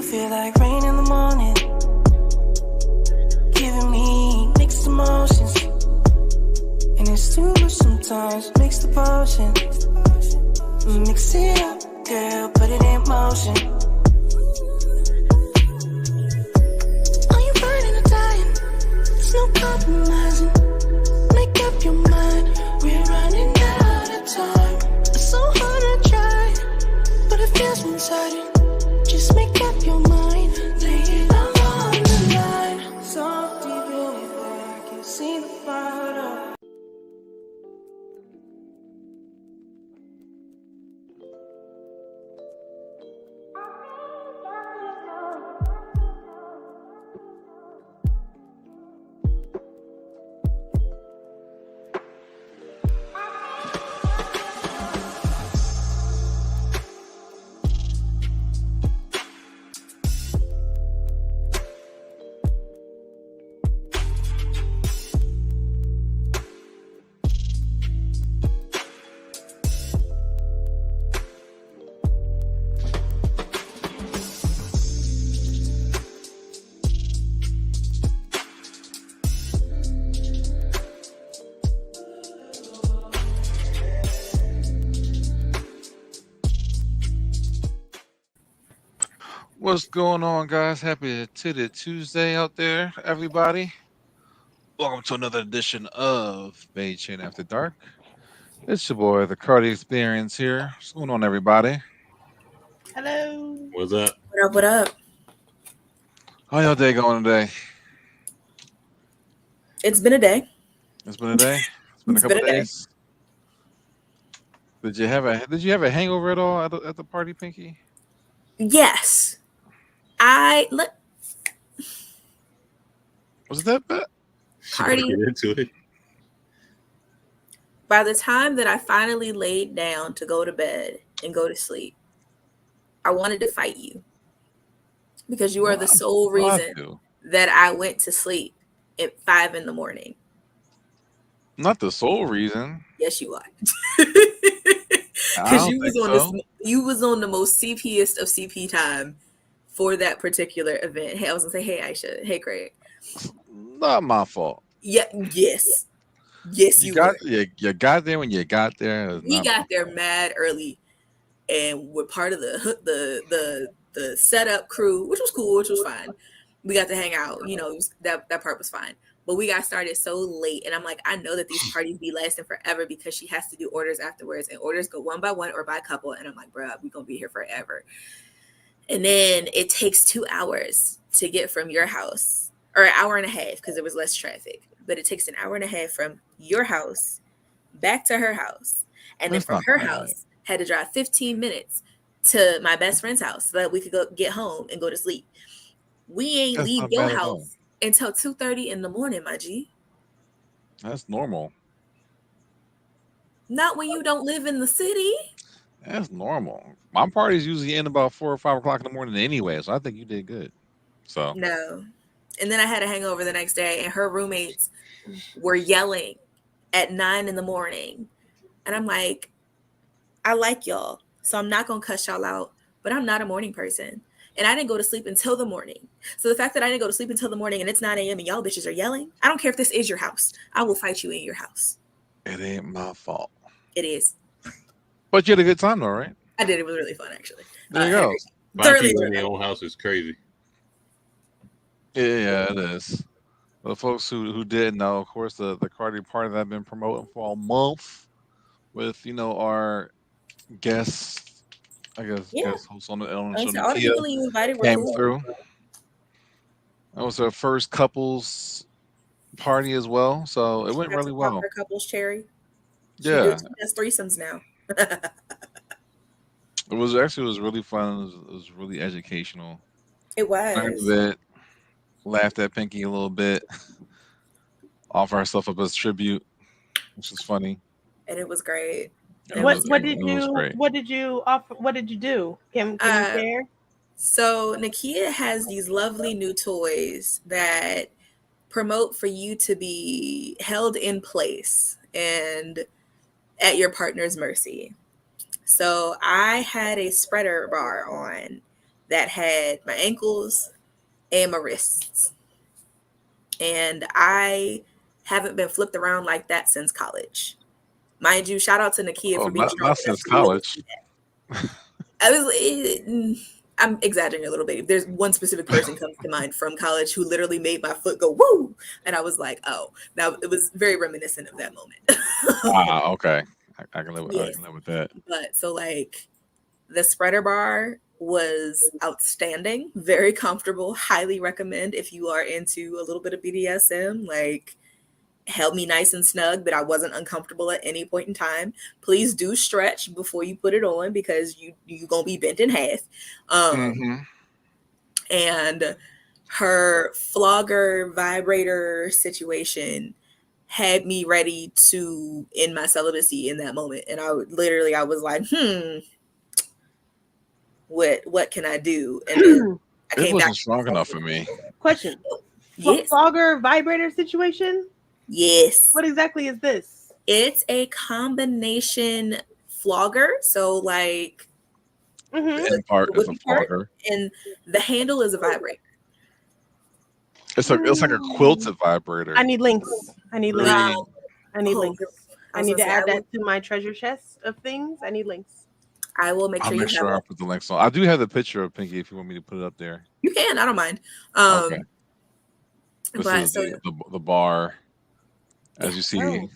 feel like rain in the morning, giving me mixed emotions, and it's too much sometimes. Mix the potion, mix it up, girl, put it in motion. Are you burning or dying? There's no compromising. Make up your mind, we're running out of time. It's so hard to try, but it feels one-sided. Just make up your mind, lay it all on the line. So deep in your heart, I can see the bottom. What's going on, guys? Happy Titty Tuesday out there, everybody. Welcome to another edition of Bae-Chan After Dark. It's your boy, the Carty Experience here. What's going on, everybody? Hello. What's up? What up? What up? How y'all day going today? It's been a day. It's been a day. It's been a couple days. Did you have a hangover at all at the party, Pinky? Yes. Was it that bad? Carty, Get into it. by the time that I finally laid down to go to bed and go to sleep, I wanted to fight you because you are the sole reason that I went to sleep at 5 a.m. Not the sole reason. Yes, you are. I Because don't you was on the most CPest of CP time for that particular event. Hey, I was gonna say, hey Aisha, hey Craig. Not my fault. Yeah, yes, you got there when you got there. We got there mad early, and we're part of the setup crew, which was cool, which was fine. We got to hang out. You know, that part was fine. But we got started so late, and I'm like, I know that these parties be lasting forever because she has to do orders afterwards, and orders go one by one or by couple. And I'm like, bruh, we gonna be here forever. And then it takes 2 hours to get from your house, or an hour and a half because there was less traffic. But it takes an hour and a half from your house back to her house, and then from her house had to drive 15 minutes to my best friend's house so that we could go get home and go to sleep. We ain't leave your house until 2:30 in the morning, my G. That's normal. Not when you don't live in the city. That's normal. My parties usually end about 4 or 5 o'clock in the morning anyway, so I think you did good. So no. And then I had a hangover the next day, and her roommates were yelling at 9 a.m. And I'm like, I like y'all, so I'm not gonna cuss y'all out, but I'm not a morning person. And I didn't go to sleep until the morning. So the fact that I didn't go to sleep until the morning and it's 9 a.m. and y'all bitches are yelling, I don't care if this is your house. I will fight you in your house. It ain't my fault. It is. But you had a good time though, right? I did. It was really fun, actually. There you go. Thoroughly in their own house is crazy. Yeah, it is. The folks who did know, of course, the Carty Party that I've been promoting for a month with, our guests. I guess guest hosts on the show. All the people you invited were came cool. through. That was our first couples party as well, so it went really well. Her couples cherry. Yeah, she has threesomes now. It was really fun. It was really educational. It was. Learned a bit, laughed at Pinky a little bit, offer herself up as tribute, which was funny. And it was great. What did you offer? What did you do? Can you share? So Nakia has these lovely new toys that promote for you to be held in place and at your partner's mercy. So I had a spreader bar on that had my ankles and my wrists. And I haven't been flipped around like that since college. Mind you, shout out to Nakia for being strong not since college. I'm exaggerating a little bit. There's one specific person comes to mind from college who literally made my foot go woo, and I was like, oh. Now it was very reminiscent of that moment. Okay, I can live with that. But so like, the spreader bar was outstanding, very comfortable. Highly recommend if you are into a little bit of BDSM. Like, held me nice and snug, but I wasn't uncomfortable at any point in time. Please do stretch before you put it on because you gonna be bent in half. And her flogger vibrator situation had me ready to end my celibacy in that moment. And I was like, what can I do? And then it wasn't strong enough for me. Question. Yes. Flogger vibrator situation? Yes. What exactly is this? It's a combination flogger. So like the end part is a flogger. And the handle is a vibrator. It's like a quilted vibrator. I need links. I need links. I need to add that to my treasure chest of things. I need links. I will make sure I put the links on. I do have the picture of Pinky if you want me to put it up there. You can. I don't mind. Okay. This is the bar. As you see,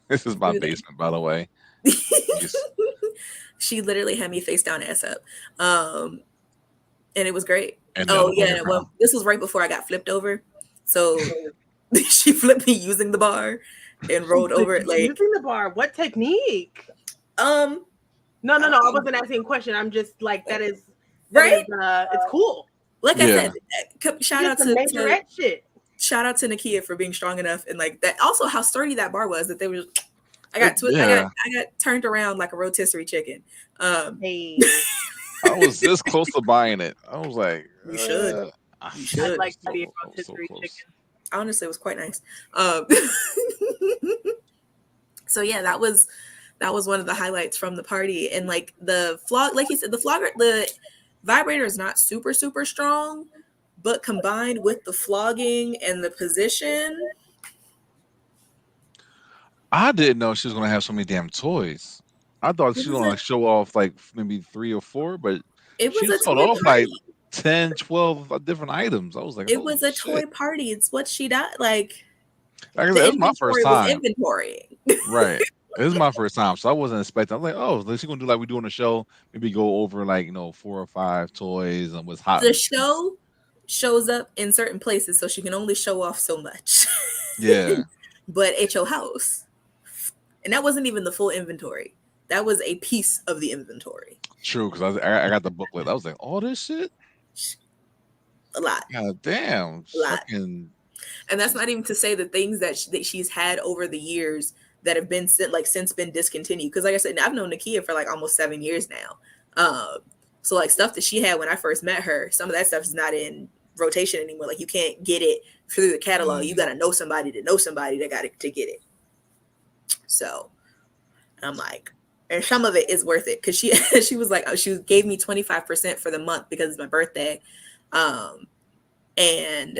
this is my basement, by the way. She literally had me face down, ass up. And it was great. Well, this was right before I got flipped over. So she flipped me using the bar and rolled over it. Like, using the bar, what technique? No, I wasn't asking a question. I'm just like, that is it's cool. Like I said, shout out to shit. Shout out to Nakia for being strong enough and like that. Also, how sturdy that bar was that they were. I got turned around like a rotisserie chicken. Hey, I was this close to buying it. I was like, you should. I'd like to be a rotisserie chicken. Honestly, it was quite nice. So yeah, that was one of the highlights from the party. And like the flog, like you said, the vibrator is not super, super strong, but combined with the flogging and the position. I didn't know she was going to have so many damn toys. I thought she was going to show off like maybe 3 or 4, but it was she showed off like 10, 12 different items. I was like, it was a toy party. It's what she does. Like I said, it was my first time. Inventory. Right. It was my first time, so I wasn't expecting. I was like, oh, she's going to do like we do on the show. Maybe go over like 4 or 5 toys and what's hot. The show shows up in certain places, so she can only show off so much. Yeah. But at your house. And that wasn't even the full inventory. That was a piece of the inventory. True, because I got the booklet. I was like, all this shit? A lot. God damn. A lot. And that's not even to say the things that she's had over the years that have been since been discontinued. Because like I said, I've known Nakia for like almost 7 years now. So like stuff that she had when I first met her, some of that stuff is not in rotation anymore. Like you can't get it through the catalog. You got to know somebody that got it to get it. So I'm like, and some of it is worth it because she was like, she gave me 25% for the month because it's my birthday, and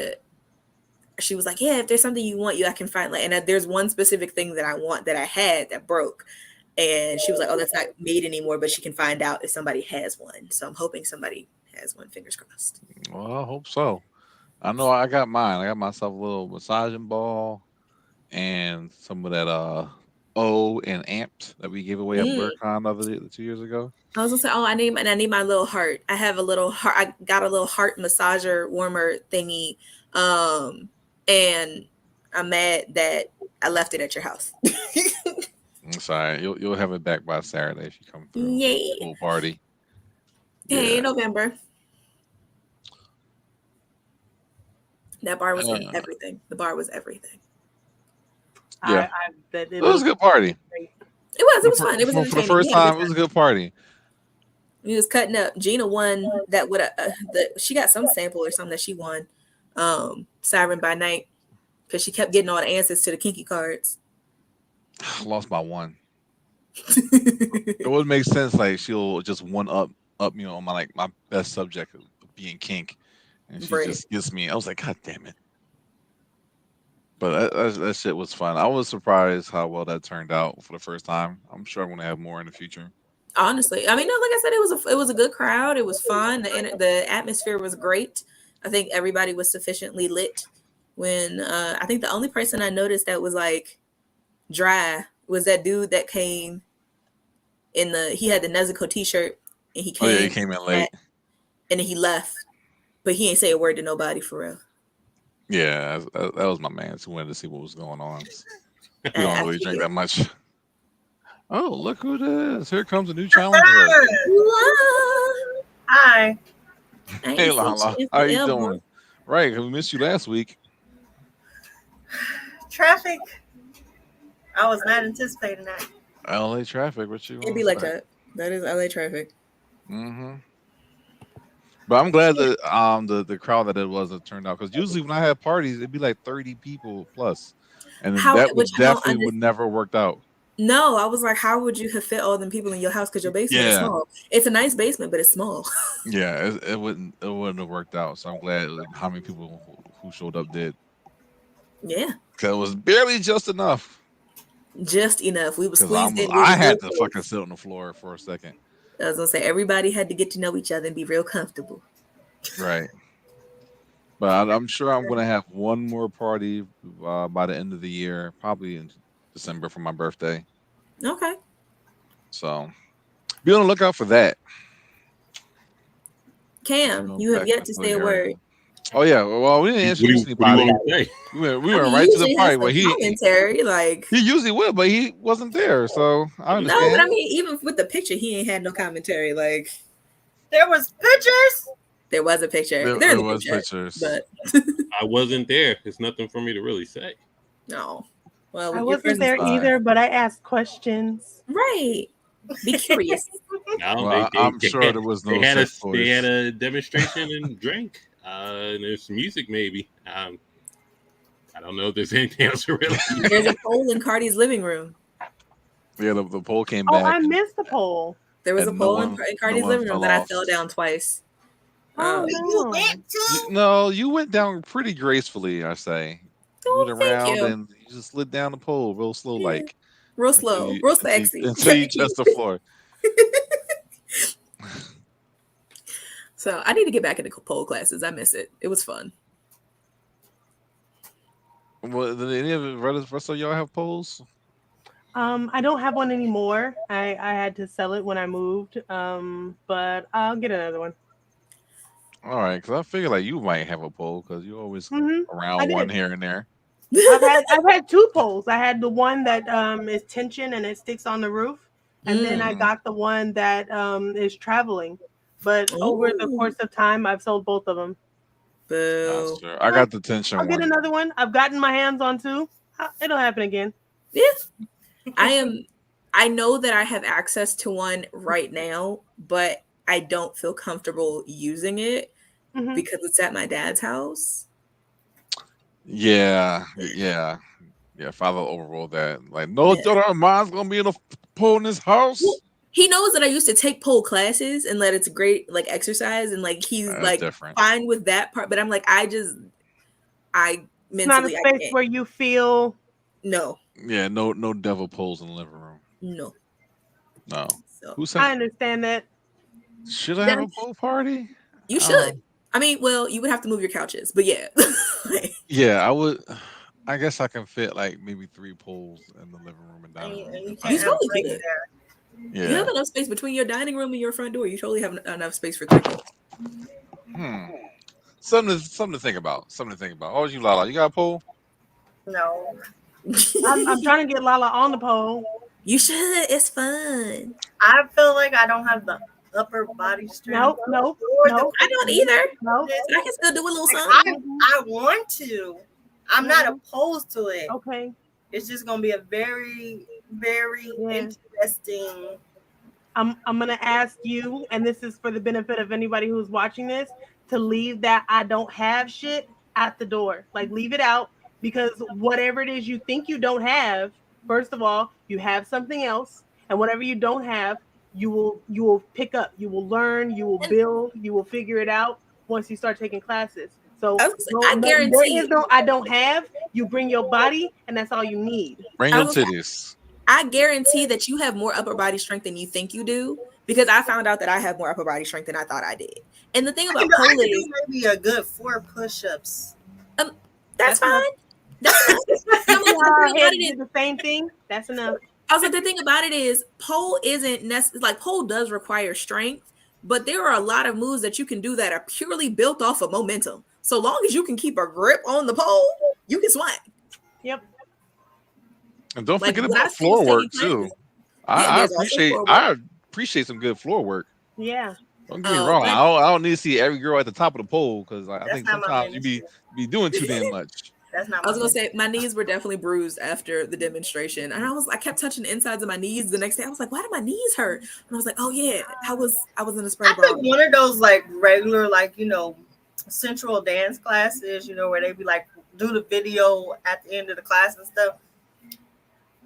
she was like, yeah, if there's something you want, I can find like, and there's one specific thing that I want that I had that broke, and she was like, oh, that's not made anymore, but she can find out if somebody has one. So I'm hoping somebody has one. Fingers crossed. Well, I hope so. I know I got mine. I got myself a little massaging ball and some of that and amped that we gave away at BurgerCon 2 years ago. I was gonna say, I need my little heart. I have a little heart. I got a little heart massager warmer thingy, and I'm mad that I left it at your house. I'm sorry, you'll have it back by Saturday if you come through. Yay! Full party. Hey, November. That bar was everything. The bar was everything. Yeah, it was a good party. It was fun. It was for the first time. It was a good party. We was cutting up. Gina won that with she got some sample or something that she won. Siren by Night, because she kept getting all the answers to the kinky cards. I lost by 1. It would make sense. Like she'll just one up me on my best subject being kink, and she Right. just gets me. I was like, God damn it! But that shit was fun. I was surprised how well that turned out for the first time. I'm sure I'm gonna have more in the future. Honestly, I mean, no, like I said, it was a good crowd. It was fun. The atmosphere was great. I think everybody was sufficiently lit. When I think the only person I noticed that was like dry was that dude that came he had the Nezuko t-shirt and he Oh yeah, he came came in late. and then he left, but he ain't say a word to nobody for real. Yeah, that was my man. Who wanted to see what was going on. We I don't really feel drink you. that much. Oh, look who it is! Here comes a new challenger. Hi. Hey, Lala, how you doing? Right, we missed you last week. Traffic. I was not anticipating that. LA traffic. What you? It'd be like that. That is LA traffic. Mm-hmm. But I'm glad that the crowd that it was turned out, because usually when I have parties, it'd be like 30 people plus, and then that would definitely would never worked out. No, I was like, how would you have fit all them people in your house? Because your basement is small. It's a nice basement, but it's small. Yeah, it wouldn't have worked out. So I'm glad how many people who showed up did. Yeah, because it was barely just enough. Just enough. We were squeezed in. I had to fucking sit on the floor for a second. I was gonna say everybody had to get to know each other and be real comfortable. Right. But I'm sure I'm gonna have one more party by the end of the year, probably in December for my birthday. Okay. So be on the lookout for that. Cam, you have yet to say a word. Oh yeah, well we didn't introduce anybody. We went right to the party. But commentary, like he usually would, but he wasn't there, so I understand. No, but I mean, even with the picture, he ain't had no commentary. Like there was pictures. There was a picture. There was pictures, but I wasn't there. There's nothing for me to really say. No, well, I wasn't there either, but I asked questions. Right. Be curious. No, well, I'm sure there was no. They had a demonstration and drank. And there's music, maybe. I don't know if there's anything else really. There's a poll in Carty's living room. Yeah, the poll came back. Oh, I missed the poll. There was a poll in Carty's living room that I fell down twice. Oh, you went too? No, you went down pretty grasefully, I say. You went around and you just slid down the pole real slow, like. Real slow. Real sexy. Until you touched the floor. So I need to get back into pole classes. I miss it. It was fun. Well, did any of the rest of y'all have poles? I don't have one anymore. I had to sell it when I moved. But I'll get another one. All right, because I figure like you might have a pole because you're always around one here and there. I've had two poles. I had the one that is tension and it sticks on the roof, and then I got the one that is traveling. But over the course of time, I've sold both of them. Boo. Sure. I got the tension I'll get another one. I've gotten my hands on two. It'll happen again. Yeah. I know that I have access to one right now, but I don't feel comfortable using it because it's at my dad's house. Yeah. Father overruled that. Like, no daughter of mine's gonna be in a pole in this house. Well, he knows that I used to take pole classes and that it's great like exercise and like he's like different. Fine with that part, but I'm like I mentally not a space where you feel no. Yeah, no devil poles in the living room. No. So, I understand that. Should I have a pole party? You should. I mean, well, you would have to move your couches, but yeah. Yeah, I would. I guess I can fit like maybe 3 poles in the living room and dining room. You totally could. Yeah. You have enough space between your dining room and your front door. You totally have enough space for 3 poles. Something to think about. Oh, you Lala, you got a pole? No. I'm trying to get Lala on the pole. You should. It's fun. I feel like I don't have the upper body strength. Nope. I don't either. Nope. I can still do a little something. I want to. I'm not opposed to it. Okay. It's just gonna be a very, very interesting. I'm gonna ask you, and this is for the benefit of anybody who's watching this, to leave that I don't have shit at the door. Like leave it out, because whatever it is you think you don't have, first of all, you have something else, and whatever you don't have, you will pick up, you will learn, you will build, you will figure it out. once you start taking classes. So I was gonna say, I guarantee there is no I don't have. You bring your body, and that's all you need. Bring I your was- titties. I guarantee that you have more upper body strength than you think you do, because I found out that I have more upper body strength than I thought I did. And the thing I about can pole is, do maybe a good 4 push-ups. that's fine. That's fine. The thing about Head it is, did the same thing. That's enough. I was like, the thing about it is, pole isn't necessary. Like, pole does require strength, but there are a lot of moves that you can do that are purely built off of momentum. So long as you can keep a grip on the pole, you can swing. Yep. And don't Like, forget when I about was floor taking work classes- too. Yeah, I there's also appreciate floor work. I appreciate some good floor work. Yeah. Don't get me Oh, wrong. but- I don't need to see every girl at the top of the pole because I That's think not my sometimes you be doing too damn much. That's not I was my gonna say my knees were definitely bruised after the demonstration, and I kept touching the insides of my knees. The next day, I was like, "Why do my knees hurt?" And I was like, "Oh yeah, I was in a I spread bra." took one of those like regular, like, central dance classes, where they be like do the video at the end of the class and stuff.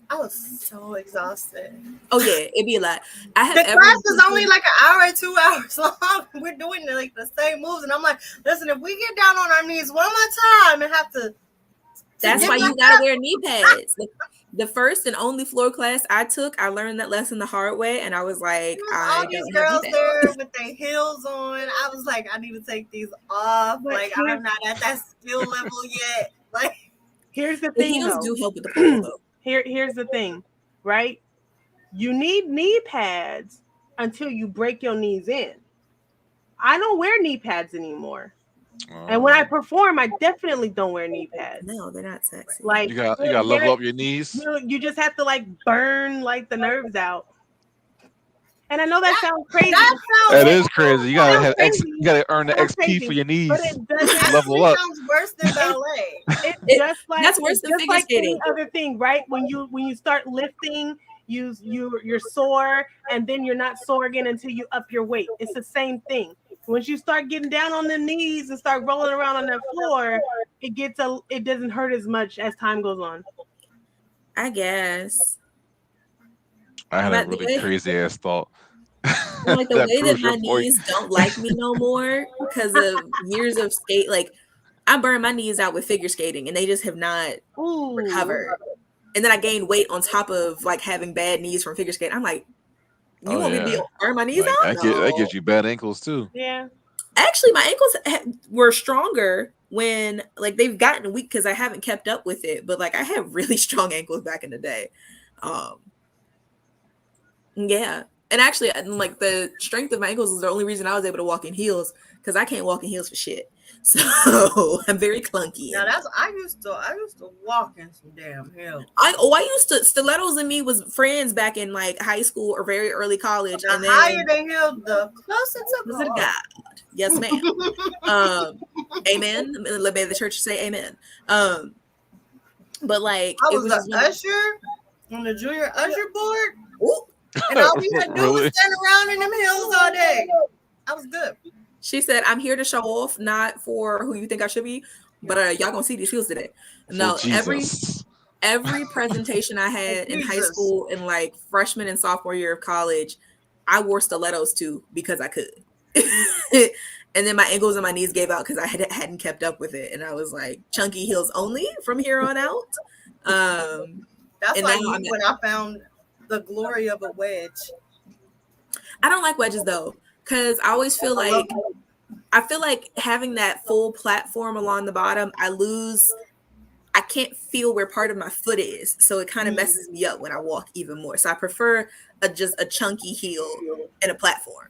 I was so exhausted. Oh yeah, it'd be a lot. I have The every class is only like an hour or 2 hours long. We're doing like the same moves, and I'm like, listen, if we get down on our knees one more time and have to. That's get why you back gotta up- wear knee pads. The first and only floor class I took, I learned that lesson the hard way, and I was like, I all these don't girls have knee there pads. with their heels on. I was like, I need to take these off. But Like, I'm not at that skill level yet. Like, Here's the The thing, heels though. do help with the pole, though. Here's the thing, right? You need knee pads until you break your knees in. I don't wear knee pads anymore. And when I perform, I definitely don't wear knee pads. No, they're not sexy. Like you got level up your knees. You just have to like burn like the nerves out. And I know that sounds crazy. That is crazy. You gotta have crazy. you gotta earn the Sounds XP crazy, for your knees. but it doesn't. Level up. sounds worse than ballet. It's It- just like that's worse it's than just figure like skating. any other thing, right? When you start lifting, you're sore, and then you're not sore again until you up your weight. It's the same thing. Once you start getting down on the knees and start rolling around on that floor, it doesn't hurt as much as time goes on. I guess. I had a But the really way- crazy ass thought. Like the way that proves my your point. knees don't like me no more because of years of skate. Like, I burned my knees out with figure skating, and they just have not Ooh. recovered. And then I gained weight on top of like having bad knees from figure skating. I'm like, you Oh, want me to yeah. burn my knees Like, out? that No. gives you bad ankles too. Yeah. Actually, my ankles were stronger when like they've gotten weak because I haven't kept up with it. But like I had really strong ankles back in the day. Yeah. And actually, like the strength of my ankles is the only reason I was able to walk in heels because I can't walk in heels for shit. So I'm very clunky. Now I used to walk in some damn hell. I used to stilettos and me was friends back in like high school or very early college. The And then higher the hill, the closer to was it God. God? Yes, ma'am. Amen. Let me the church say amen. But like I it was just an usher on the junior usher board, Ooh. and all we had to do Really? was stand around in them hills all day. I was good. She said, "I'm here to show off, not for who you think I should be, but y'all gonna see these heels today." No, For every Jesus. presentation I had in high Jesus. school and like freshman and sophomore year of college, I wore stilettos too because I could. And then my ankles and my knees gave out because I hadn't kept up with it, and I was like, chunky heels only from here on out. That's And why now I'm when I found the glory of a wedge. I don't like wedges though, because I always feel like having that full platform along the bottom, I can't feel where part of my foot is. So it kind of messes me up when I walk even more. So I prefer just a chunky heel and a platform.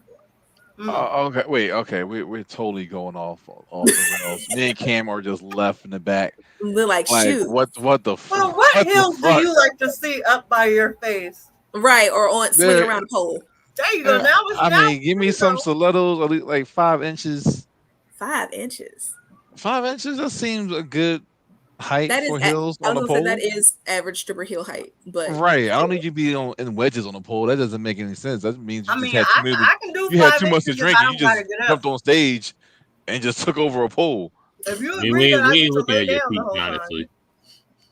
Okay, wait. Okay, we're totally going off the rails. Me and Cam are just left in the back. They're like, Like shoot. what the Well, fuck? what hills do you like to see up by your face? Right, or on swinging There- around a pole. There you go. Now it's I now mean, give me some stilettos, at least like 5 inches. 5 inches. 5 inches. That seems a good height That is for heels I on was a gonna pole. say that is average stripper heel height, but Right. I don't need you to be in wedges on a pole. That doesn't make any sense. That means you I mean, just had I can do you had 5 too much to inches if drink. I And you don't gotta just get up. jumped on stage and just took over a pole. If you I mean, agree that I we get ain't to looking lay at your down the feet, whole time. honestly.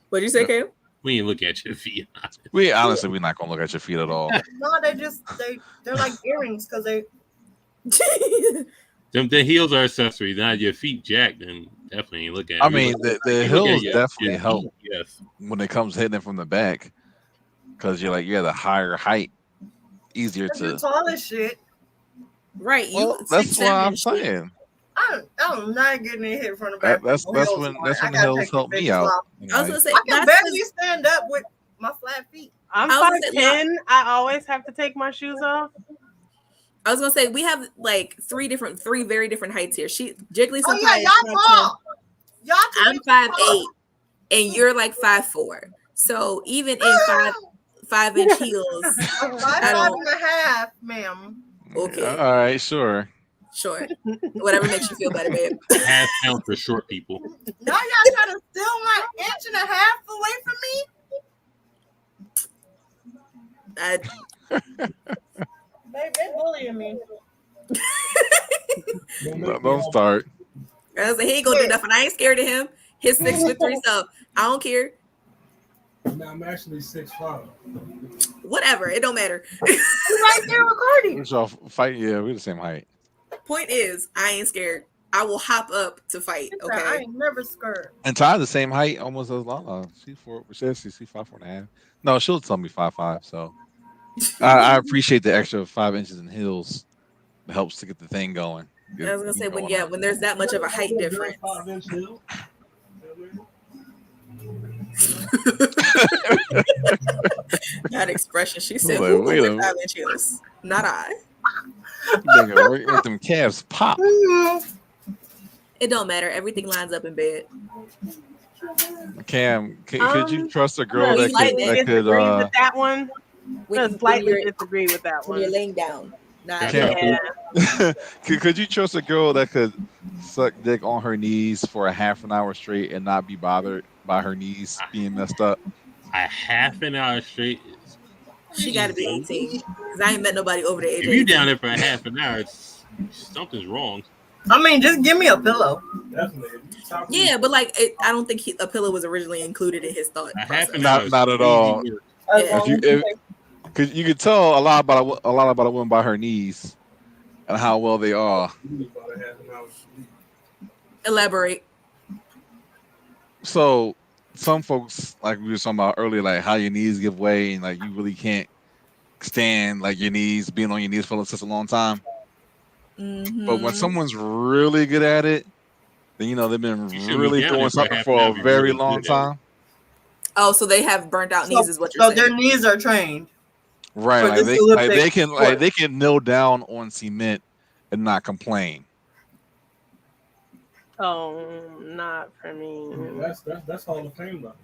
what'd you say, Cam? We ain't looking at your feet. honestly. We're not gonna look at your feet at all. No, they're like earrings because they The heels are accessories. Now your feet jacked, then definitely ain't look at. I mean, the heels definitely your help feet, yes. when it comes hitting it from the back, because you're like, the higher height, easier You're to. tall as shit. Right. Well, You that's 6'7" what I'm shit. saying. I'm not getting it hit from the back. That's when the hills help me out. I was gonna say I can that's barely stand up with my flat feet. I'm I was gonna say, 5'10". I always have to take my shoes off. I was gonna say we have like three very different heights here. Jiggly Oh Senpai yeah, is y'all 5'10". tall. Y'all I'm 5'8", and you're like 5'4". So even in 5-inch heels, I'm I 5'5" don't. and a half, ma'am. Okay, All right, sure. sure, whatever makes you feel better, babe. Half pound for short people. Now y'all trying to steal my inch and a half away from me? Babe, they bullying me. Don't start. I was like, he ain't gonna do nothing. I ain't scared of him. He's 6'3", so I don't care. No, I'm actually 6'5". Whatever, it don't matter. Right there with Carty. We're all fight. Yeah, we're the same height. Point is, I ain't scared. I will hop up to fight. I Okay. ain't never scared. And Ty's the same height, almost as Lala. She's 5'4.5". No, she'll tell me 5'5". So I appreciate the extra 5 inches in heels. It helps to get the thing going. I was gonna say when there's that much of a height difference. 5-inch heel. That expression. She said, Like, "Who wait a over minute. 5 inches? Not I." Nigga, let them calves pop. It don't matter. Everything lines up in bed. Cam, could you trust a girl I'm that gonna could slightly disagree with that one. When, I'm gonna slightly you're, disagree with that when you're one. laying down. Not Cam, Yeah. could you trust a girl that could suck dick on her knees for a half an hour straight and not be bothered by her knees being messed up? A half an hour straight. She got to be 18 because I ain't met nobody over the age. If of you 18. down there for a half an hour, something's wrong. I mean, just give me a pillow. Definitely. Yeah, but like, I don't think a pillow was originally included in his thought. A half process. an hour. Not at all. Yeah. Cause you could tell a lot about a woman by her knees and how well they are. Elaborate. So some folks, like we were talking about earlier, like how your knees give way and like you really can't stand like your knees being on your knees for such a long time. Mm-hmm. But when someone's really good at it, then they've been really doing something for a very long time. Oh, so they have burnt out knees, is what you're saying. So their knees are trained. Right, For this Olympic sport. they can kneel down on cement and not complain. Oh, not for me. That's Hall of Fame though.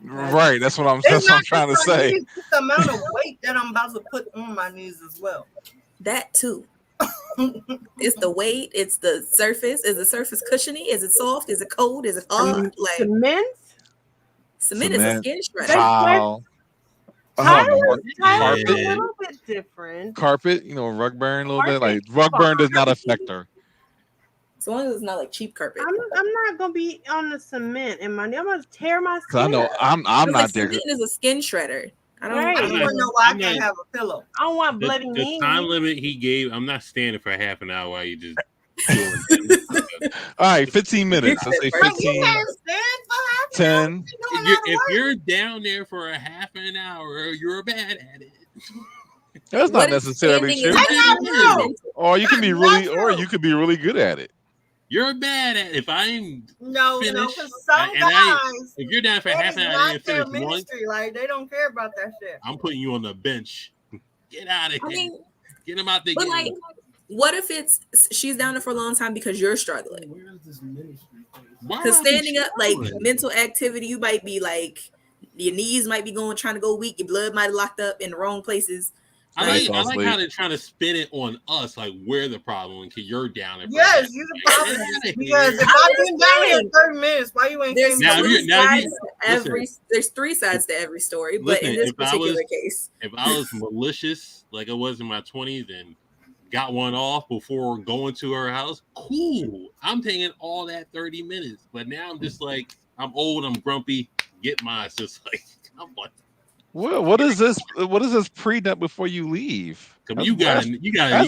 Right, that's what I'm trying to say. It's the amount of weight that I'm about to put on my knees as well. That too. It's the weight. It's the surface. Is the surface cushiony? Is it soft? Is it cold? Is it hard? Like Cement? cement is a skin shredder. Tile. Tile's Carpet. a little bit different. Carpet, rug burn a little bit. Like rug burn does not affect her. As long as it's not like cheap carpet. I'm not gonna be on the cement in my knee. I'm gonna tear my skin. I know up. I'm not there. Cement is a skin shredder. I don't. Right. I don't even know why I can't have a pillow. I don't want bloody The knees. time limit he gave, I'm not standing for half an hour while you just doing All right, 15 minutes. Let's say Like, you 15, can't stand for half an hour. 10. If you're down there for a half an hour, you're bad at it. That's not necessarily true. Or you can be really good at it. You're bad at it. If I'm No, finished, because some and guys, if you're down for half an hour not and their finish one, ministry. Like, they don't care about that shit. I'm putting you on the bench. Get out of here. Get him out there. But like, what if she's down there for a long time because you're struggling? Where is this ministry thing? Because standing up, like mental activity, you might be like your knees might be trying to go weak, your blood might have locked up in the wrong places. I like how they're trying to spin it on us, like we're the problem because you're down there. Yes, you're the problem. Because if I've been down here 30 minutes, why you ain't there's three sides to every story, but in this particular case, if I was malicious like I was in my 20s and got one off before going to her house, cool. I'm taking all that 30 minutes. But now I'm just like, I'm old, I'm grumpy, get mine. It's just like, I'm like, what is this? What is this pre-nut before you leave? You got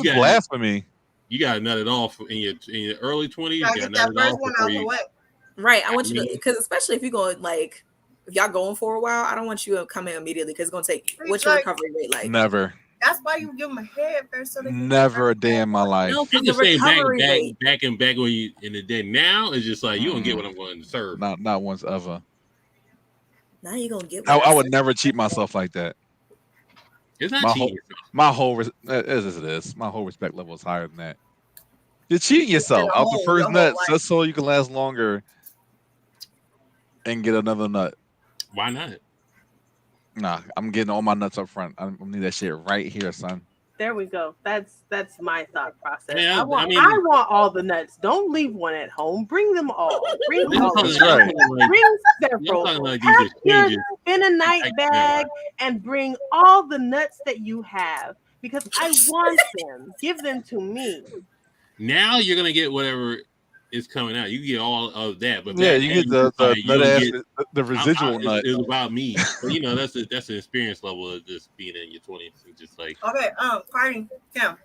blasphemy. you got to nut it off in your early 20s. You Gotta got to get that nut it first off one before out the you. way. Right. I want you to, mean- because especially if you're going like, if y'all going for a while, I don't want you to come in immediately because it's gonna take. What's your Like- recovery rate like? Never, That's why you give them a head first, so they can never a day in my life. No, I'm because the just saying recovery rate. back when you in the day. Now it's just like you don't get what I'm going to serve. Not once ever. Now you're gonna get. I would never cheat myself like that. It's not My cheating. My whole as it is, my whole respect level is higher than that. You're cheating yourself a out the hole first your whole nut life. just so you can last longer and get another nut. Why not? Nah, I'm getting all my nuts up front. I need that shit right here, son. There we go. That's my thought process. Yeah, I want I mean- all the nuts. Don't leave one at home. Bring them all. Bring This is all. That's talking- right. like- Bring Y'all several. talking like Pack these your exchanges. spin a night Like, bag and bring all the nuts that you have because I want them. Give them to me. Now you're gonna get whatever is coming out. You get all of that, but Yeah, back you then, get the was like, you nut don't ass, get- the residual nut. It was about me, but you know that's an experience level of just being in your 20s. It's just like Okay, Cardi, Kim,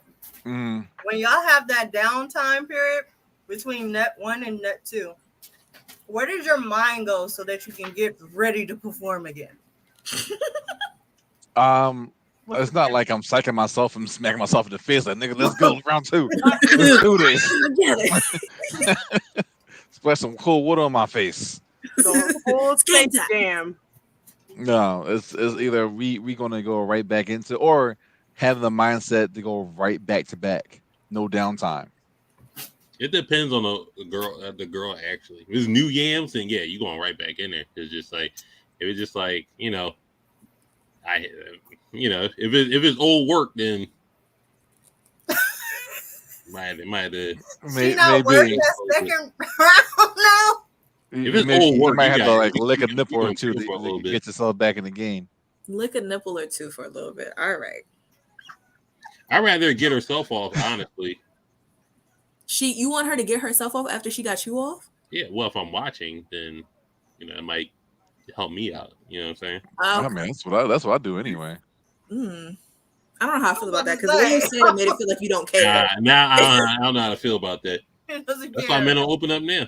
Mm. when y'all have that downtime period between nut 1 and nut 2, where does your mind go so that you can get ready to perform again? It's not like I'm psyching myself and smacking myself in the face like, nigga, let's go round 2. Let's do this. Together. Splash some cool water on my face. So full Skin Space time. Jam. No, it's either we gonna go right back into or have the mindset to go right back to back. No downtime. it depends on the girl actually. If it's new yams, then yeah, you going right back in there. It's just like if it's just like if it's old work, then might She not working that second round now. If it's Maybe old you work, might you have to gotta- like lick a you nipple gonna or two chill for a little to bit. get yourself back in the game. Lick a nipple or two for a little bit. All right. I'd rather get herself off, honestly. You want her to get herself off after she got you off? Yeah, well, if I'm watching, then it might help me out. You know what I'm saying? I mean, that's what I do anyway. I don't know how I feel about that because the way you said it made it feel like you don't care. Nah, I don't know how to feel about that. It doesn't That's why care. I'm gonna open up now.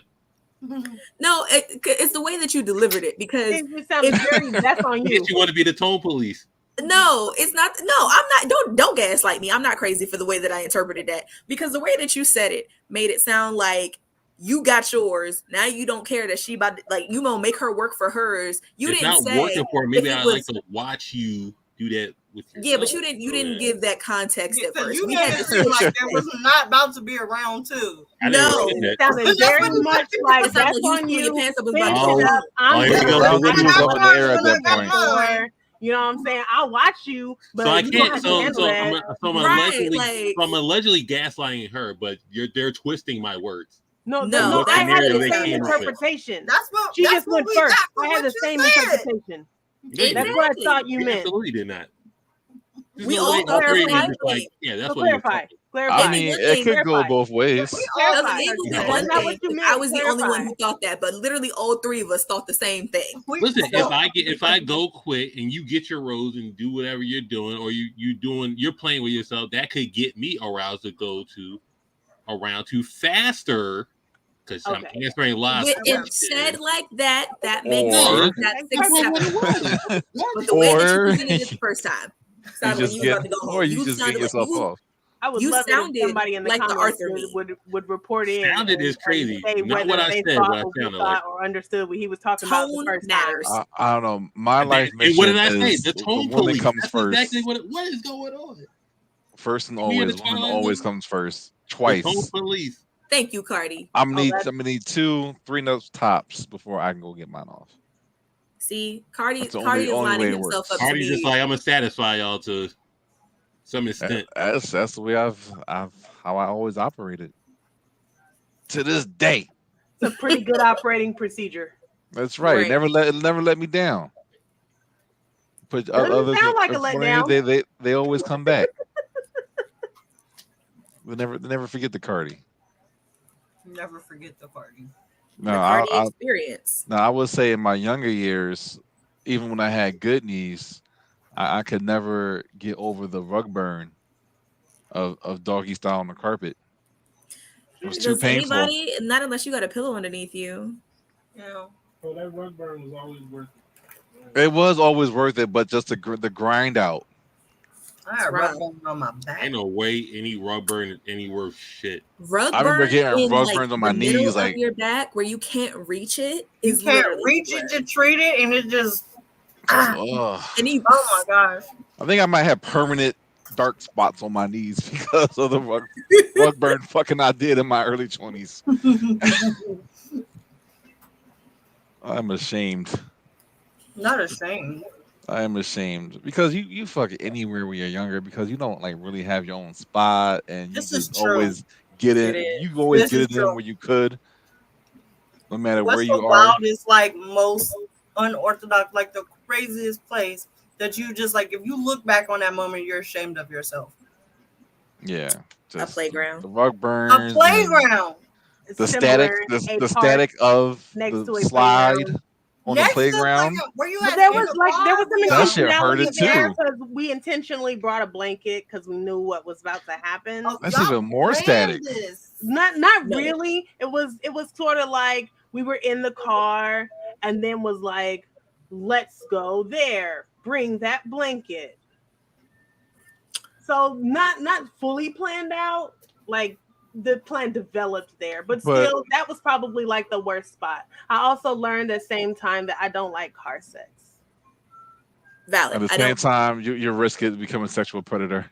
No, it's the way that you delivered it because It sounds very. That's on you. You want to be the tone police? no, it's not. No, I'm not. Don't gaslight me. I'm not crazy for the way that I interpreted that because the way that you said it made it sound like you got yours. Now you don't care that she about to, like you gonna make her work for hers. You It's didn't not say working for her. Maybe if it I was- like to watch you do that with yourself. Yeah, but you didn't give that context at Because first. you We made had it to seem switch like that. there was not about to be a round 2. I never No. said that. It sounded That's very what you much said. like It sounded that's like you was on pulling your you. pants up and Finish about it to up. I'm here we good. go. Round I two was got up in the air at what that I point. got for. You know what I'm saying? I'll watch you, but So I you can't. have to So handle that. I'm Right, allegedly, like- so I'm allegedly gaslighting her, but they're twisting my words. No, No, I had scenario the they same came up with. interpretation. That's what She that's just what went we first. got from I had what the you same said. interpretation. They- That's what I Exactly. thought you they meant. absolutely did not. We There's no all way thought the three of you same just like, thing. yeah, that's So what you're clarify. talking. Clarify. I mean, it could go both ways. Doesn't Clarify. it would be No. one That's not thing what you if meant. I was the only one Clarify. who thought that, but literally all three of us thought the same thing. Listen, if I go quit and you get your rose and do whatever you're doing, or you're playing with yourself, that could get me aroused to go to a round 2 faster because I'm Okay. answering live If questions. said like that, that makes Or- sense. That's That's what acceptable. But the way that you Or presented it the first time, sounded like you was about to go home. or you You just get sounded like yourself you- off. I would You love it if sounded somebody in the like the comments Arthur meme. would report in. Sounded is crazy. Say Not whether what I they said, thought what I what we sounded thought like. or understood what he was talking about the Tone first matters. I don't know. My life And mission what did I say? is The tone woman police. comes That's first. exactly what is going on. First and Me and always, the woman Twilight always Zone? comes first. The Twice. tone police. Thank you, Cardi. I'm gonna that's- need 2-3 notes tops before I can go get mine off. See, Cardi That's the Cardi is only way lining it himself works. up to Party's just be. like, I'm gonna satisfy y'all to some extent. That's the way I've how I always operated. To this day. It's a pretty good operating procedure. That's right. Right. Never let me down. Put Doesn't others sound like a in front of letdown. you, they always come back. They never forget the Cardi. Never forget the party. No, The Cardi I experience. no, I would say in my younger years, even when I had good knees, I could never get over the rug burn of doggy style on the carpet. It was too Does painful. anybody? Not unless you got a pillow underneath you. Yeah. So that rug burn was always worth it. It was always worth it, but just the grind out. I had Right. rug burn on my back. Ain't no way any rug burn is any worth shit. Rug I remember burn getting in rug like burns on the my middle knees, of like your back where you can't reach it. You Is can't literally reach the it worst. to treat it, and it just. ugh. And you, Oh my gosh. I think I might have permanent dark spots on my knees because of the rug burn fucking I did in my early 20s. I'm ashamed. Not ashamed. I am ashamed because you fuck anywhere when you're younger because you don't like really have your own spot and you This is just true. always get It it. is. You always This get is it true. in where you could, no matter What's where the you are. wildest, like most unorthodox, like the craziest place that you just like? If you look back on that moment, you're ashamed of yourself. Yeah, just playground. the rug A burns, and playground the Similar, the a static of next to the a slide playground. on next the playground. to the playground. Were you But at there in was the like there car? was some That shit intentionality hurted there too. because we intentionally brought a blanket because we knew what was about to happen. Oh, That's y'all even more planned static. this. Not No. really. It was sort of like we were in the car and then was like, let's go there. Bring that blanket. So not fully planned out. Like the plan developed there, but But- still that was probably like the worst spot. I also learned at the same time that I don't like car sex. valid. At the I same don't. time, you risk it becoming a sexual predator,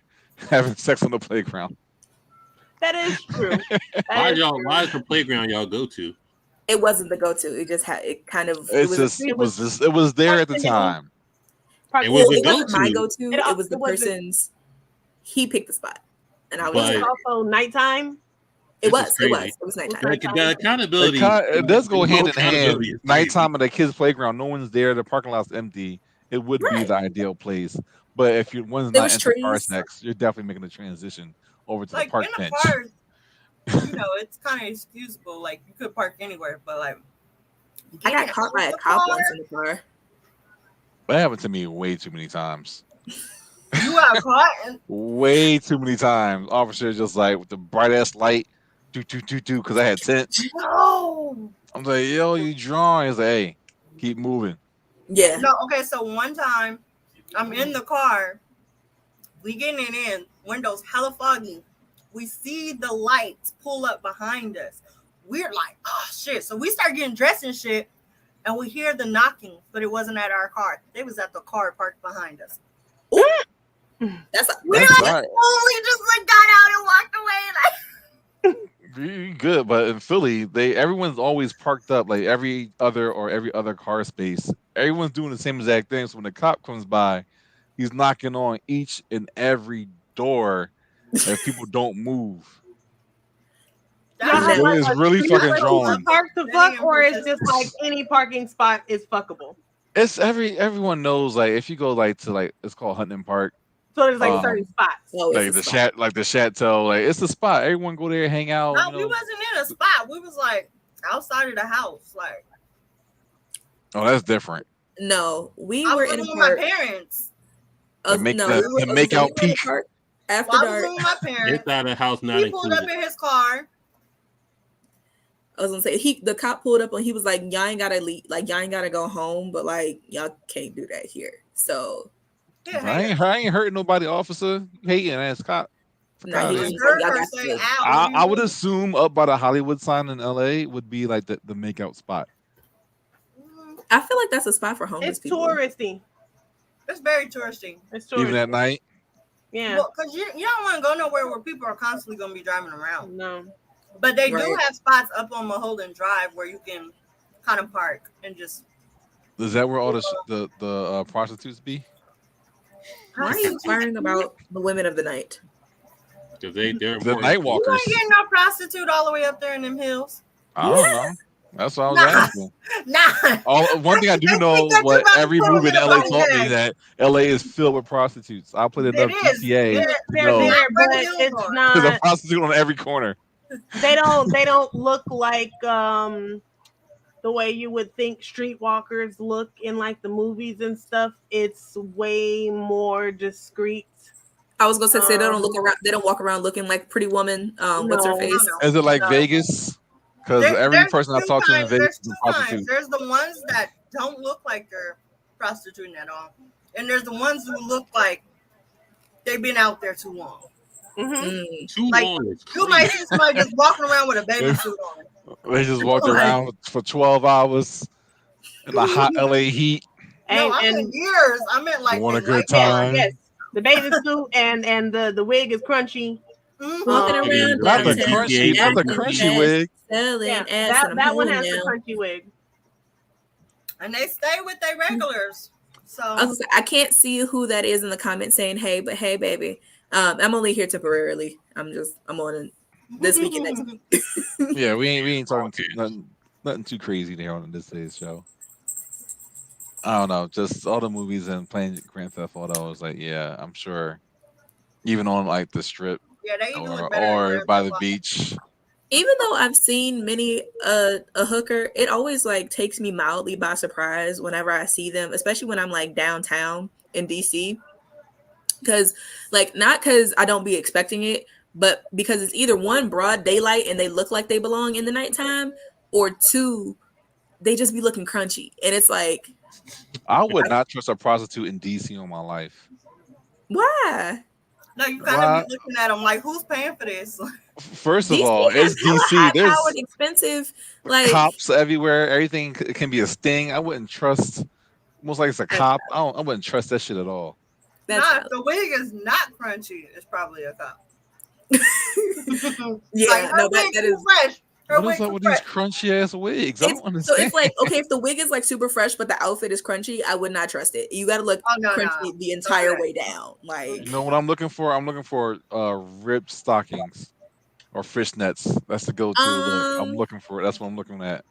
having sex on the playground. That is true. Why That is true. why is the playground y'all go to? It wasn't the go-to. It just had. It kind of. It's just it was there at the time. It Well, was a it wasn't my go-to. go-to. It It was the it wasn't- person's. He picked the spot, and I was. But- It was also nighttime. It This is was. It was. crazy. It was nighttime. Like- The accountability. It does go the hand in hand. accountability is crazy. Nighttime at the kids' playground, no one's there. The parking lot's empty. It would be Right. the ideal place. But if one's There not was into car trees. sex, you're definitely making the transition over to Like the park in the bench. park, it's kind of excusable. Like you could park anywhere, but like I got getting caught by out a the cop car, once in the car. That happened to me way too many times. You got caught, and Way too many times. Officer just like with the bright ass light, do because I had tint. no, I'm like, yo, you drawing? He's like, hey, keep moving. Yeah. no. Okay, so one time I'm in the car, we getting it in, windows hella foggy. We see the lights pull up behind us. We're like, oh shit! So we start getting dressed and shit, and we hear the knocking, but it wasn't at our car. It was at the car parked behind us. That's We That's like right. fully just like got out and walked away. Like You good, but in Philly, everyone's always parked up like every other car space. Everyone's doing the same exact thing. So when the cop comes by, he's knocking on each and every door if people don't move. that's It's really fucking drawing. Park the fuck, or it's just like any parking spot is fuckable. It's everyone knows like if you go like to like it's called Huntington Park, So there's like certain spots. oh, like it's a the spot. the chateau, like it's the spot. Everyone go there, hang out. No, you know? we wasn't in a spot. We was like outside of the house. Like Oh, that's different. No, we I were was in a living with my park. parents. To make No, the- we to were- okay, make so we out were in a peak. park after Well, I was dark. living with my parents. Inside the house not He pulled up included. in his car. I was gonna say the cop pulled up and he was like, y'all ain't gotta leave, like y'all ain't gotta go home, but like y'all can't do that here. So Yeah, I ain't hurting nobody, officer. You hating ass cop. Fuck nah, outta he here. was just heard like, y'all her got say, to. "Ow." I would assume up by the Hollywood sign in LA would be like the makeout spot. I feel like that's a spot for homeless It's people. touristy. It's very touristy. It's touristy. Even at night. Yeah. Well, because you don't want to go nowhere where people are constantly going to be driving around. No. But they do Right. have spots up on Mulholland Drive where you can kind of park and just. Is that where all the prostitutes be? Why are you inquiring about the women of the night? Because they're The important. night You walkers. ain't getting no prostitute all the way up there in them hills. I don't know. That's what I was Nah. asking. Nah. One thing I do They know, think that what you about to every go movie in get a LA body taught me bag. that LA is filled with prostitutes. I played enough It is. GTA. They're They're No. there, but Where the hills it's are. There's a not. prostitute on every corner. They don't look like the way you would think streetwalkers look in like the movies and stuff. It's way more discreet. I was gonna say they don't look around. They don't walk around looking like Pretty Woman. What's her No. face? Is it like No. Vegas? Because every There's person I've two talked to in kinds- Vegas There's is a two prostitute. kinds. There's the ones that don't look like they're prostituting at all, and there's the ones who look like they've been out there too long. Mm. Too Like, long. is You might crazy. see somebody just walking around with a baby suit on. They just walked Like- around for 12 hours in the hot LA heat. No, I And meant years. I meant like You want a they good like that. time? yes, the bathing suit and the wig is crunchy. Mhm. Walking Um, around Not the downtown, crunchy, not the everything crunchy fast, wig. selling Yeah, ass, and I'm that one home has the now. crunchy wig. And they stay with their regulars. So I was gonna say, I can't see who that is in the comments saying hey, but hey, baby, I'm only here temporarily. I'm on this week and next week. Yeah, we ain't talking nothing too crazy there on this day's show. I don't know, just all the movies and playing Grand Theft Auto. I was like, yeah, I'm sure. Even on like the strip yeah, they do or, it better. by the beach. Even though I've seen many a hooker, it always like takes me mildly by surprise whenever I see them, especially when I'm like downtown in DC. Because like not because I don't be expecting it, but because it's either one, broad daylight and they look like they belong in the nighttime, or two, they just be looking crunchy. And it's like, I would not trust a prostitute in DC on my life. why? No, you kind Why? of be looking at them like, who's paying for this? First of DC all, has it's so DC. There's high-powered, expensive, like cops everywhere. Everything can be a sting. I wouldn't trust. Almost like it's a cop. I wouldn't trust that shit at all. that's Nah, valid. if the wig is not crunchy, it's probably a cop. Yeah, Like, her no, wig that too is. fresh. Her What wig is up too with these fresh. crunchy ass wigs? I don't So understand. it's like, okay, if the wig is like super fresh, but the outfit is crunchy, I would not trust it. You got to look Oh, no, crunchy the entire Okay. way down. Like, You know what I'm looking for? I'm looking for ripped stockings or fishnets. That's the go-to look. I'm looking for it. That's what I'm looking at.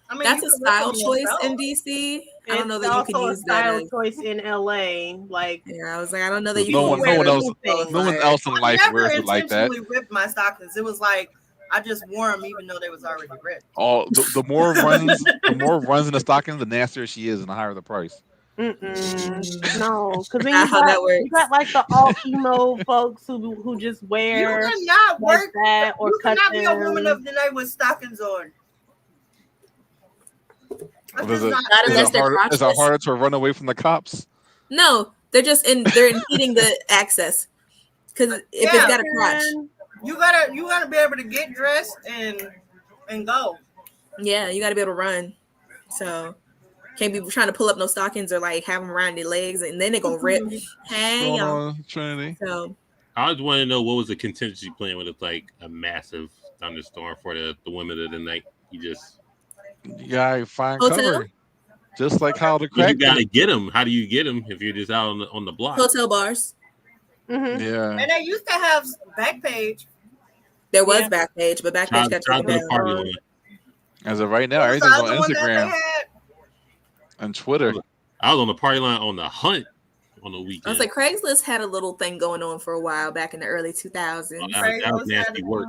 I mean, that's you a can rip style them choice yourself. in DC. I don't know It's that you can also a use that. style As, choice in LA. Like yeah, I was like, I don't know that you No can one, use no that one as else, a qualifier. no one else in I life never wears it like that. intentionally ripped my stockings. It was like I just wore them even though they was already ripped. All the more runs in the stocking, the nastier she is, and the higher the price. no, because then Not how that works. you got like the all emo folks who just You wear cannot like work. that or You cut cannot be a woman them. of the night with stockings on. That's Is just it, not. Not is unless it they're harder? Is it crotchless. harder to run away from the cops? No, they're impeding the access. Because if it's Yeah. got a crotch, You gotta be able to get dressed and go. yeah, you got to be able to run. So can't be trying to pull up no stockings or like have them around their legs and then they're gonna rip. Hey, Going y'all. on, Trinity. So I just want to know what was the contingency plan when it's like a massive thunderstorm for the women of the night. You just You gotta find Hotel? cover, just like how the you crack. gotta get them. How do you get them if you're just out on the block? hotel bars. Mhm. Yeah, And they used to have Backpage. There was Yeah. Backpage, but Backpage Shout got shout out taken to the party down. line. as of right now, What was the everything's on other one that they Instagram had? and Twitter. I was on the party line on the hunt on the weekend. I was like, Craigslist had a little thing going on for a while back in the early 2000s. Oh, that was nasty work.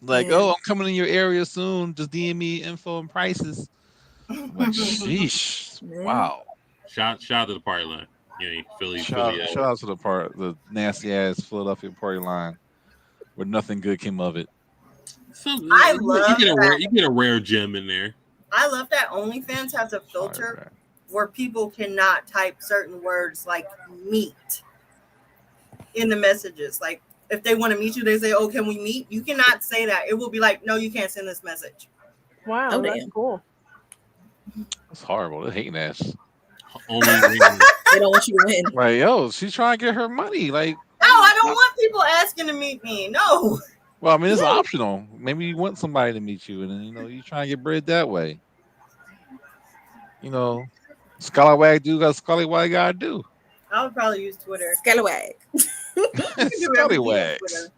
Like, Yeah. oh, I'm coming in your area soon. Just DM me info and prices. I'm like, sheesh. Yeah. Wow. Shout out to the party line. You know, Philly. Shout out to the nasty ass Philadelphia party line where nothing good came of it. I you love get a rare gem in there. I love that OnlyFans has a filter where people cannot type certain words like meet in the messages. Like if they want to meet you, they say, "Oh, can we meet?" You cannot say that. It will be like, "No, you can't send this message." Wow, Oh, that's damn. cool. It's horrible. They're hating ass. Only They don't want you to win. Like, yo, she's trying to get her money. Like, No, I don't want people asking to meet me. No. well, I mean, it's optional. Maybe you want somebody to meet you, and then you try to get bread that way. Scallywag do got scallywag gotta do. I would probably use Twitter. Scallywag. Scallywags.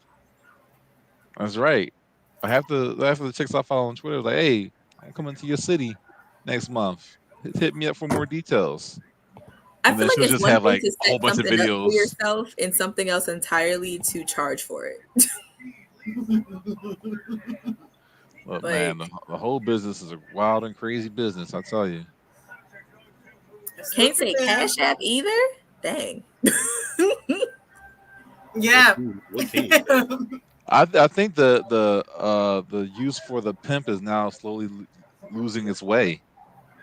That's right. After the chicks I follow on Twitter, like, hey, I'm coming to your city next month. Hit me up for more details. I And feel then like she'll it's just one have, thing like, to a whole set bunch of something up videos. for yourself and something else entirely to charge for it. Look, Like- man, the whole business is a wild and crazy business, I tell you. Can't say Cash App either? Dang. Yeah. What team? What team? I think the use for the pimp is now slowly losing its way.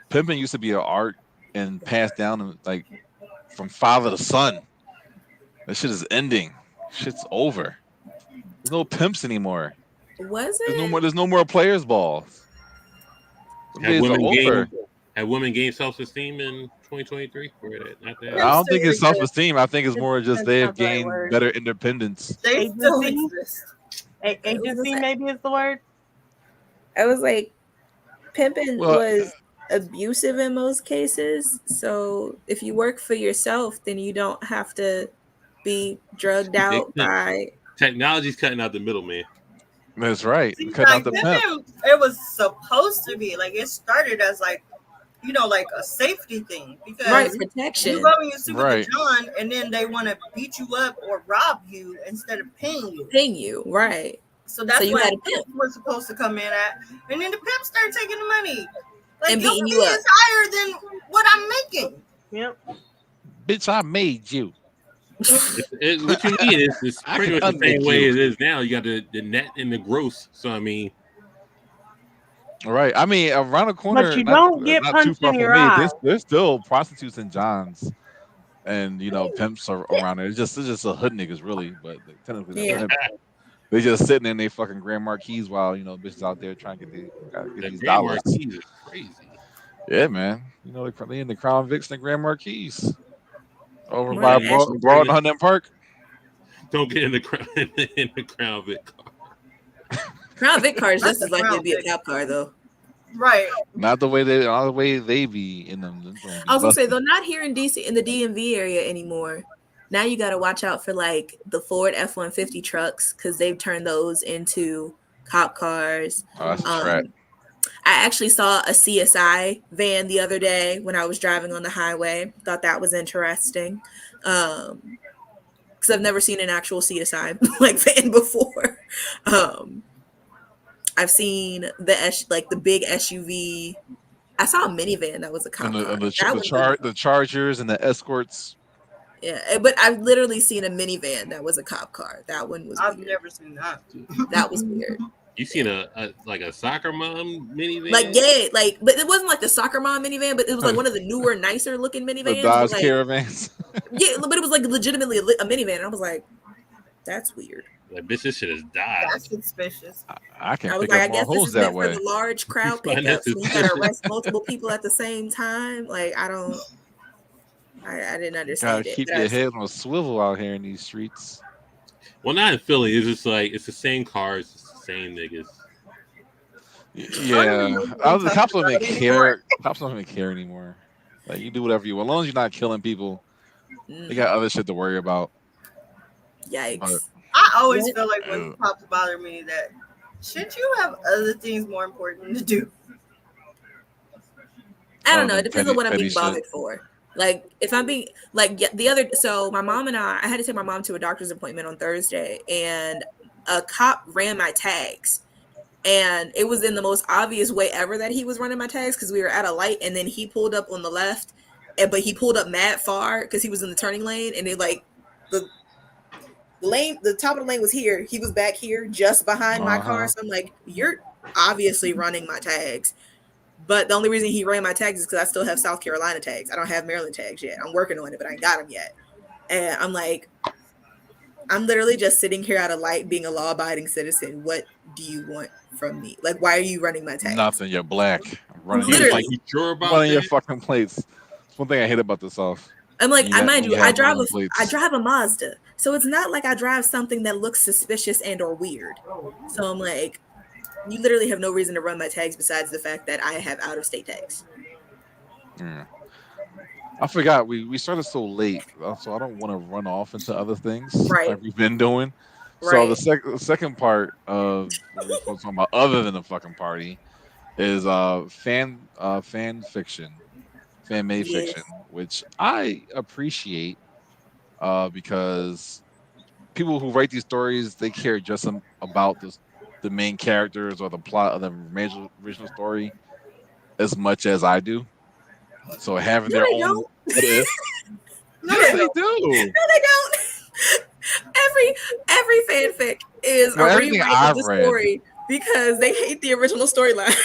Pimping used to be an art and passed down like from father to son. That shit is ending. Shit's over. There's no pimps anymore. Was There's no it? more. There's no more players balls. The Have days are women over. gained self-esteem in 2023? Or not that? I don't think it's Absolutely. self-esteem. I think it's more just That's they not have the right gained word. better independence. They still Agency? exist. Agency maybe is the word. I was like, pimping Well, was abusive in most cases. So if you work for yourself, then you don't have to be drugged out by. Technology's cutting out the middleman. that's right. See, Cutting out like the this, pimp. it was supposed to be like it started as like, you know, like a safety thing because Right, you protection. go and you sit with Right. the John, and then they want to beat you up or rob you instead of paying you. Paying you, right. So that's So you what had a pimp. we're supposed to come in at, and then the pimp started taking the money. Like And your beating fee you up. is higher than what I'm making. Yep. Bitch, I made you. What you mean? It's I pretty can much the same unmake way you. it is now. You got the net and the gross. So I mean, Right. I mean, around the corner, But you don't get not too punched far in from your me. eye. There's still prostitutes and Johns, and pimps are around there. It's just a hood niggas really, but technically they're Yeah. pimps. They just sitting in their fucking Grand Marquis while bitches out there trying to get the these Grand dollars. Marquis is crazy. Yeah, man. They in the Crown Vics and the Grand Marquis over Right. by Broad and Huntington Park. Don't get in the crown in the Crown Vic car. Crown Vic car is That's just as a likely Crown to be a Vic. cop car, though. Right. Not the way they be in them. Them joints be I was gonna say, busting. though, not here in DC, in the DMV area anymore. Now you got to watch out for like the Ford F-150 trucks because they've turned those into cop cars. Oh, that's a track. I actually saw a CSI van the other day when I was driving on the highway. Thought that was interesting. Because I've never seen an actual CSI like van before. I've seen the big SUV. I saw a minivan that was a cop car. The Chargers and the escorts. Yeah, but I've literally seen a minivan that was a cop car. That one was I've weird. never seen that. That was weird. You seen a soccer mom minivan? Like, yeah, but it wasn't like the soccer mom minivan, but it was like one of the newer, nicer looking minivans. The Dodge like, Caravans. Yeah, but it was like legitimately a minivan. And I was like, that's weird. Like, bitch, this shit has died. That's suspicious. I can I was pick like, I up more guess this hoes is that meant way. for the large crowd Find pickups. that And you got to arrest multiple people at the same time. Like, I didn't understand Gotta it. keep But your head on a swivel out here in these streets. Well, not in Philly. It's just like it's the same cars, it's the same niggas. Yeah, the cops don't even care. Cops don't even care anymore. Like, you do whatever you want, as long as you're not killing people. You got other shit to worry about. Yikes. But- I always feel like when cops bother me that shouldn't you have other things more important to do? I don't know. It the depends on what I'm petty being bothered shit. for. Like, if I'm being so my mom and I had to take my mom to a doctor's appointment on Thursday, and a cop ran my tags. And it was in the most obvious way ever that he was running my tags because we were at a light, and then he pulled up on the left, but he pulled up mad far because he was in the turning lane, and it like the top of the lane was here. He was back here just behind my car. So I'm like, you're obviously running my tags. But the only reason he ran my tags is because I still have South Carolina tags. I don't have Maryland tags yet. I'm working on it, but I ain't got them yet. And I'm like, I'm literally just sitting here at a light being a law-abiding citizen. What do you want from me? Like, why are you running my tags? Nothing. You're black. I'm running Literally. Like, you sure about running your that? fucking plates. That's one thing I hate about this off. I'm like, Yeah, mind you, yeah, I drive Maryland plates. I drive a Mazda, so it's not like I drive something that looks suspicious and or weird. So I'm like, you literally have no reason to run my tags besides the fact that I have out-of-state tags. I forgot we started so late, so I don't want to run off into other things Right. like we've been doing. So Right. the second part of what we're supposed to talk about, other than the fucking party, is fan fiction, fan made Yes. fiction, which I appreciate because people who write these stories, they care just about the main characters or the plot of the original story as much as I do. So having No, their they own don't. what if? No, Yes, they they don't. do. No, they don't. every fanfic is Well, a everything rewrite I've of the read. story because they hate the original storyline.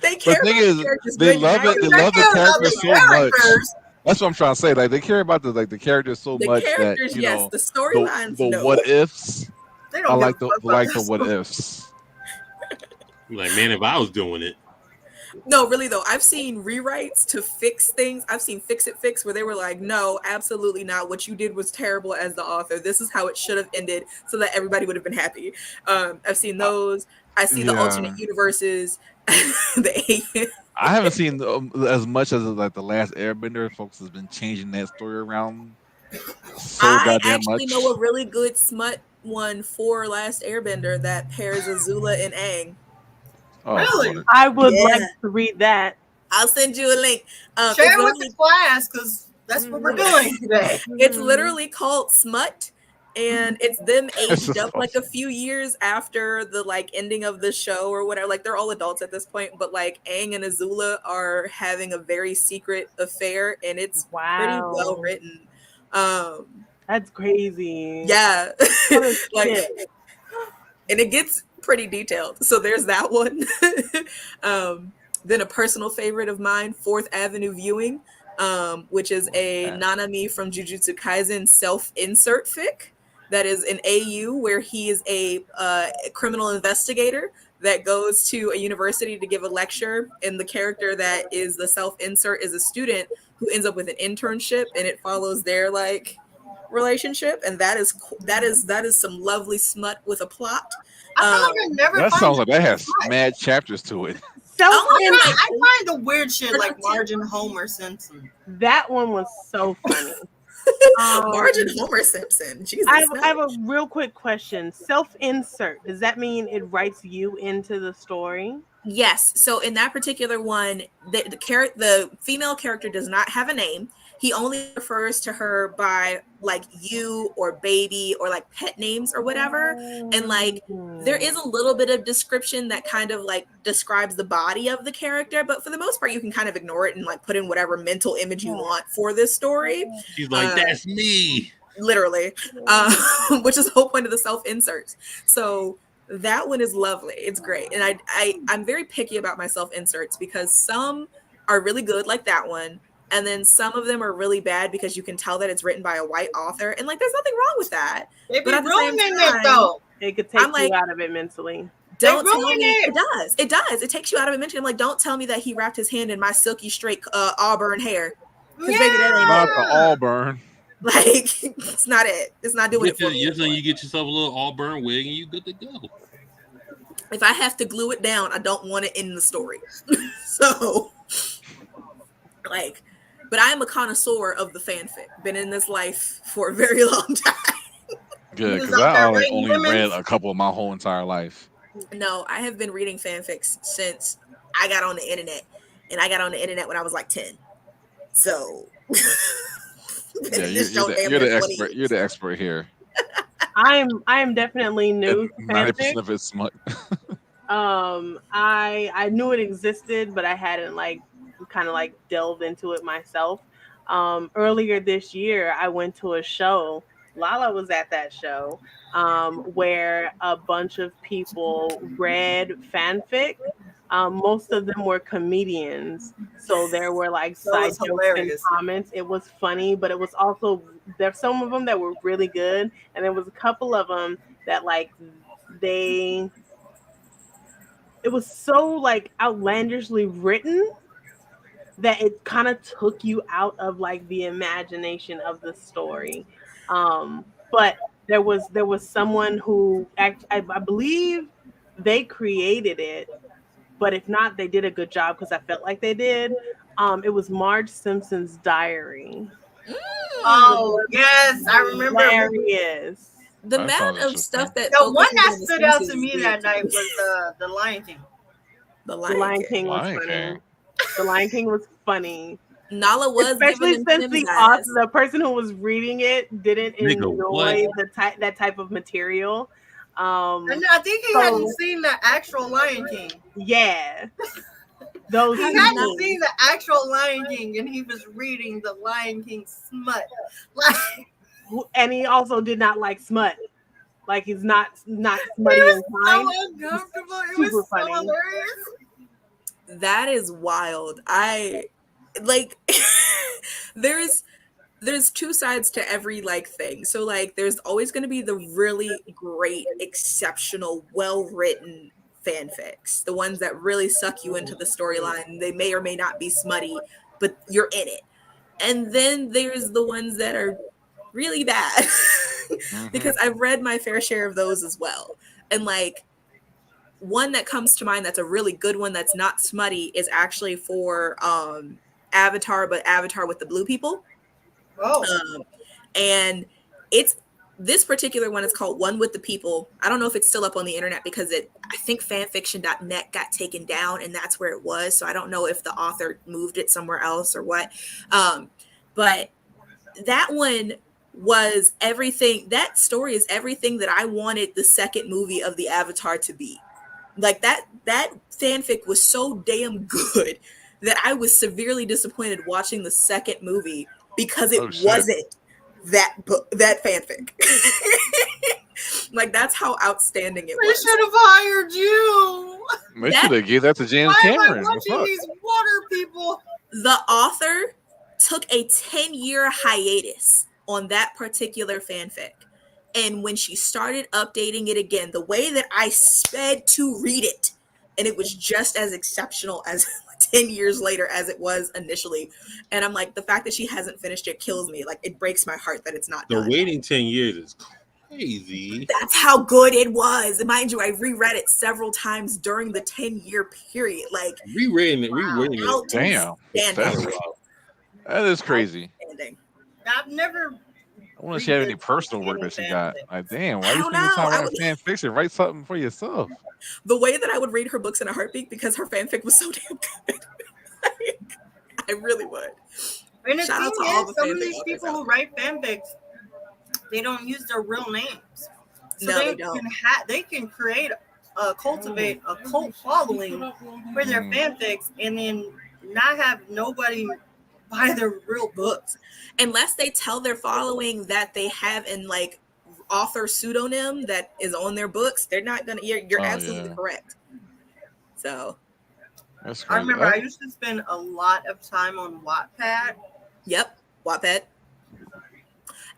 They The care thing about the is, characters they good and love bad. it. They They love the care about characters the so much. characters. That's what I'm trying to say. Like they care about the characters so The much that characters, yes. The storylines, the no. what ifs. They I don't like give the a fuck about the what ifs. I'm like, man, if I was doing it, No, really though, I've seen rewrites to fix things. I've seen fix where they were like, no, absolutely not. What you did was terrible as the author. This is how it should have ended so that everybody would have been happy. I've seen those. I see the Yeah. alternate universes. I haven't seen as much as like the last Airbender. Folks has been changing that story around so I goddamn actually much. know a really good smut one for Last Airbender that pairs Azula and Aang. Oh, Really? Lord. I would Yeah. like to read that. I'll send you a link. It's Share with literally- the class because that's what we're doing today. It's literally called Smut, and it's them This aged is up like a few years after the like ending of the show or whatever. Like they're all adults at this point, but like Aang and Azula are having a very secret affair, and it's pretty Wow. well written. That's crazy. Yeah, Holy like, shit. and it gets pretty detailed. So there's that one. Then a personal favorite of mine, Fourth Avenue Viewing, which is a Nanami from Jujutsu Kaisen self-insert fic that is an AU where he is a criminal investigator that goes to a university to give a lecture, and the character that is the self-insert is a student who ends up with an internship, and it follows their like relationship, and that is some lovely smut with a plot. I feel like I never That find sounds like that has smut. mad chapters to it. I find the weird shit like Marge and Homer Simpson. That one was so funny. Marge and Homer Simpson. Jesus, I have a real quick question. Self-insert, does that mean it writes you into the story? Yes. So in that particular one, the female character does not have a name. He only refers to her by like you or baby or like pet names or whatever. And like there is a little bit of description that kind of like describes the body of the character, but for the most part you can kind of ignore it and like put in whatever mental image you want for this story. she's like, that's me. Literally, which is the whole point of the self-inserts. So that one is lovely. It's great. And I'm very picky about my self-inserts because some are really good, like that one. And then some of them are really bad because you can tell that it's written by a white author. And like, there's nothing wrong with that. They be But at the same ruining time, it though. It could take I'm like- you out of it mentally. Don't They tell ruin me it. it does. It takes you out of it mentally. I'm like, don't tell me that he wrapped his hand in my silky straight auburn hair. Because baby, that ain't Not it. the Auburn. Like, it's not it. It's not doing it for me. You get yourself a little Auburn wig and you good to go. If I have to glue it down, I don't want it in the story. So, like, but I am a connoisseur of the fanfic. Been in this life for a very long time. Good, was because out there I writing only women's- read a couple of my whole entire life. No, I have been reading fanfics since I got on the internet. And I got on the internet when I was like 10. So, Yeah, you're the expert. You're the expert here. I am definitely new to 90% fanfic. of it's smut. I knew it existed, but I hadn't like kind of like delved into it myself. Earlier this year, I went to a show. Lala was at that show where a bunch of people read fanfic. Most of them were comedians, so there were like That side was jokes and hilarious. comments. It was funny, but it was also there's some of them that were really good, and there was a couple of them that like it was so like outlandishly written that it kind of took you out of like the imagination of the story. But there was someone who I believe they created it, but if not, they did a good job because I felt like they did. It was Marge Simpson's diary. Oh yes, I remember. Hilarious. The That amount sounds of stuff that The one that focuses on stood the out to Simpsons me is that weird night me. was the Lion King. The The Lion King was Lion funny. King. The Lion King was funny. Nala was Especially giving them since the Sims author, ass. the person who was reading it didn't Nigga, enjoy that type of material. And I think he So- hadn't seen the actual Lion King. Yeah. Those He How hadn't nice. seen the actual Lion King, and he was reading the Lion King smut. Like, and he also did not like smut. Like he's not smutty It and was kind. so uncomfortable. It Super was so funny. hilarious. That is wild. I like there's two sides to every like thing. So like there's always going to be the really great, exceptional, well-written fanfics, the ones that really suck you into the storyline. They may or may not be smutty, but you're in it. And then there's the ones that are really bad because I've read my fair share of those as well. And like one that comes to mind that's a really good one that's not smutty is actually for Avatar, but Avatar with the blue people. Oh, And it's this particular one is called One with the People. I don't know if it's still up on the internet because I think fanfiction.net got taken down and that's where it was. So I don't know if the author moved it somewhere else or what. But that one was everything. That story is everything that I wanted the second movie of the Avatar to be. Like that fanfic was so damn good that I was severely disappointed watching the second movie because it wasn't that book, that fanfic. Like that's how outstanding it we was. should have hired you. They should have gave that to James Why am I Cameron. watching these water people? The author took a 10-year hiatus on that particular fanfic. And when she started updating it again, the way that I sped to read it, and it was just as exceptional as 10 years later as it was initially. And I'm like, the fact that she hasn't finished it kills me. Like, it breaks my heart that it's not done. Waiting 10 years is crazy. That's how good it was. And mind you, I reread it several times during the 10-year period. Like, Rereading it. Damn. That is crazy. I've never. I wonder if she had any personal work that she got. Like, damn, why are you spending time writing fan fiction? Write something for yourself. The way that I would read her books in a heartbeat because her fanfic was so damn good. I really would. And the Shout out thing to all is, the some of fanfic these authors people out who write fanfics, they don't use their real names. So No, they don't. They can create, cultivate a cult following for their fanfics, and then not have nobody buy their real books. Unless they tell their following that they have an like author pseudonym that is on their books, they're not gonna. You're absolutely correct. So, that's I remember I used to spend a lot of time on Wattpad. Yep, Wattpad.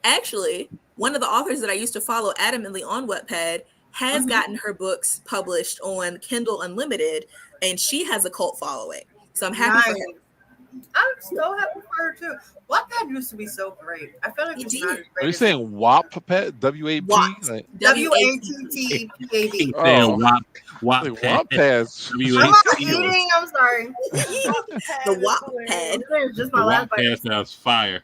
Actually, one of the authors that I used to follow adamantly on Wattpad has gotten her books published on Kindle Unlimited, and she has a cult following. So I'm happy for her. I'm so happy for her too. Wattpad used to be so great. I feel like it's not as great. Are you saying Wattpad? W-A-P? W-A-T-T-P-A-D. Wattpad. I'm not eating. I'm sorry. The Wattpad. Just my last bite. Wattpad sounds fire.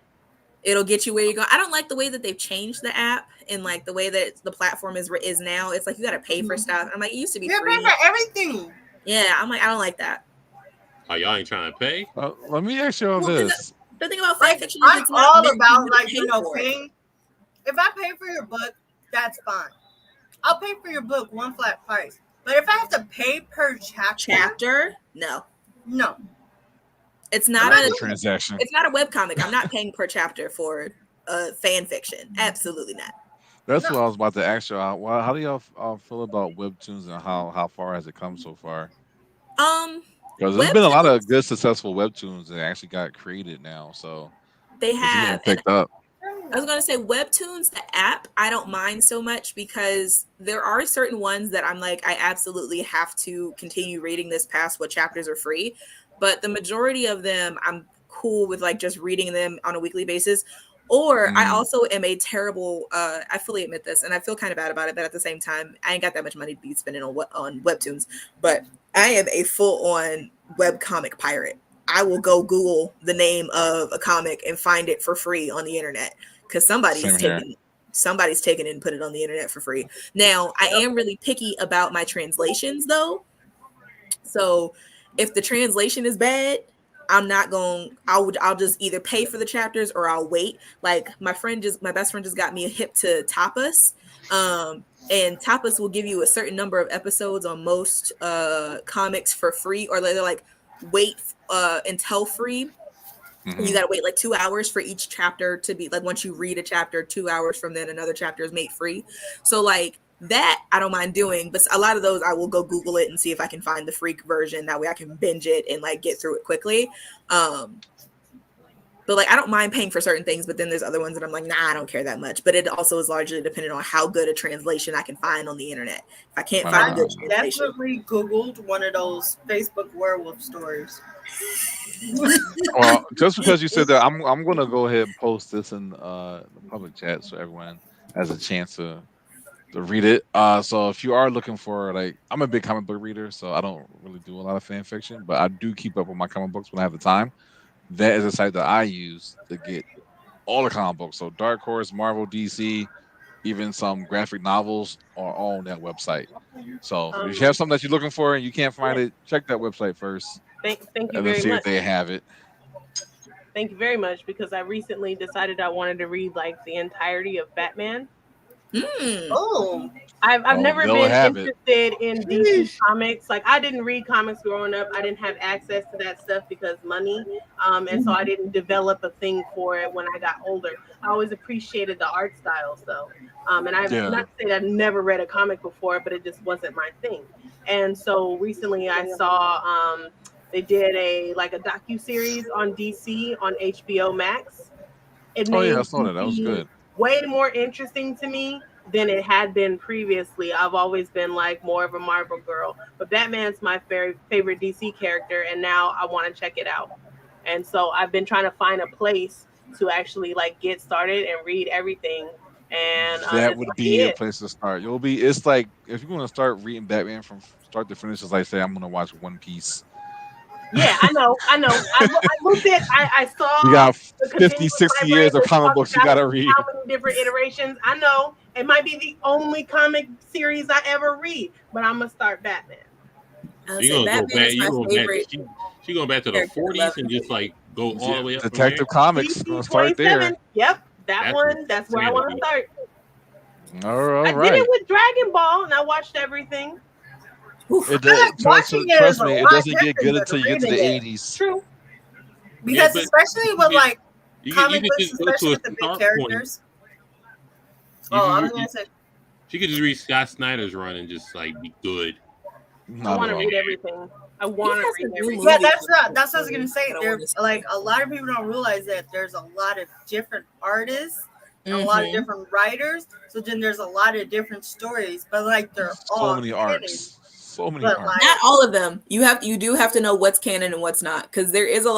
It'll get you where you go. I don't like the way that they've changed the app and like the way that the platform is now. It's like you got to pay for stuff. I'm like, it used to be free. You're paying for everything. Yeah, I'm like, I don't like that. Oh, y'all ain't trying to pay? Let me ask you all this. The thing about fan fiction is I'm it's not all meant about for you to pay for it. paying. If I pay for your book, that's fine. I'll pay for your book one flat price. But if I have to pay per chapter, no. It's not a transaction. It's not a webcomic. I'm not paying per chapter for fan fiction. Absolutely not. That's what I was about to ask you. Well, how do y'all feel about webtoons and how far has it come so far? Because there's been a lot of good, successful webtoons that actually got created now. So they have picked up. I was going to say Webtoons, the app, I don't mind so much because there are certain ones that I'm like, I absolutely have to continue reading this past what chapters are free. But the majority of them, I'm cool with like just reading them on a weekly basis. Or I also am a terrible, I fully admit this, and I feel kind of bad about it, but at the same time, I ain't got that much money to be spending on Webtoons. But I am a full-on webcomic pirate. I will go Google the name of a comic and find it for free on the internet because somebody's taken it and put it on the internet for free. Now, I am really picky about my translations, though. So if the translation is bad, I'll just either pay for the chapters or I'll wait. Like my best friend just got me hip to Tapas. And Tapas will give you a certain number of episodes on most comics for free, or they're like wait until free. And you gotta wait like 2 hours for each chapter to be like, once you read a chapter, 2 hours from then another chapter is made free. So like that I don't mind doing, but a lot of those I will go Google it and see if I can find the free version. That way I can binge it and like get through it quickly. But like I don't mind paying for certain things, but then there's other ones that I'm like, nah, I don't care that much. But it also is largely dependent on how good a translation I can find on the internet. If I can't find a good translation, definitely Googled one of those Facebook werewolf stories. Well, just because you said that, I'm gonna go ahead and post this in the public chat so everyone has a chance to read it. So if you are looking for, like, I'm a big comic book reader, so I don't really do a lot of fan fiction, but I do keep up with my comic books when I have the time. That is a site that I use to get all the comic books. So Dark Horse, Marvel, DC, even some graphic novels are all on that website. So if you have something that you're looking for and you can't find it, check that website first. Thank you and very see much. if they have it. Thank you very much, because I recently decided I wanted to read like the entirety of Batman. Oh, I've never they'll been have it. interested in DC comics. Like I didn't read comics growing up. I didn't have access to that stuff because money. And so I didn't develop a thing for it when I got older. I always appreciated the art styles though. And I've not to say that I've never read a comic before, but it just wasn't my thing. And so recently I saw they did a docuseries on DC on HBO Max. It made I saw that. That was good. way more interesting to me than it had been previously. I've always been like more of a Marvel girl, but Batman's my favorite DC character, and now I want to check it out. And so I've been trying to find a place to actually like get started and read everything. And that would be a place to start. It's like if you're going to start reading Batman from start to finish, it's like say I'm going to watch One Piece. Yeah, I know. I looked at, I saw. You got 50, 60 years of comic books you got to read. How many different iterations? I know. It might be the only comic series I ever read, but I'm going to start Batman. You're going to go back. She's going back to the 40s and just like go all the way up. Detective Comics. Going to start there. Yep, that's one. That's where I want to start. All right. I did it with Dragon Ball, and I watched everything. Trust me, it doesn't get good until you get to the 80s. True. Because especially with like comic books, just go especially to with the big characters. I was gonna say she could just read Scott Snyder's run and just like be good. I want to read everything. I want to read everything. Yeah, that's what I was gonna say. There's like a lot of people don't realize that there's a lot of different artists. And a lot of different writers, so then there's a lot of different stories, but like they're all so many arcs. So many but arcs. Not all of them. You do have to know what's canon and what's not, because there's a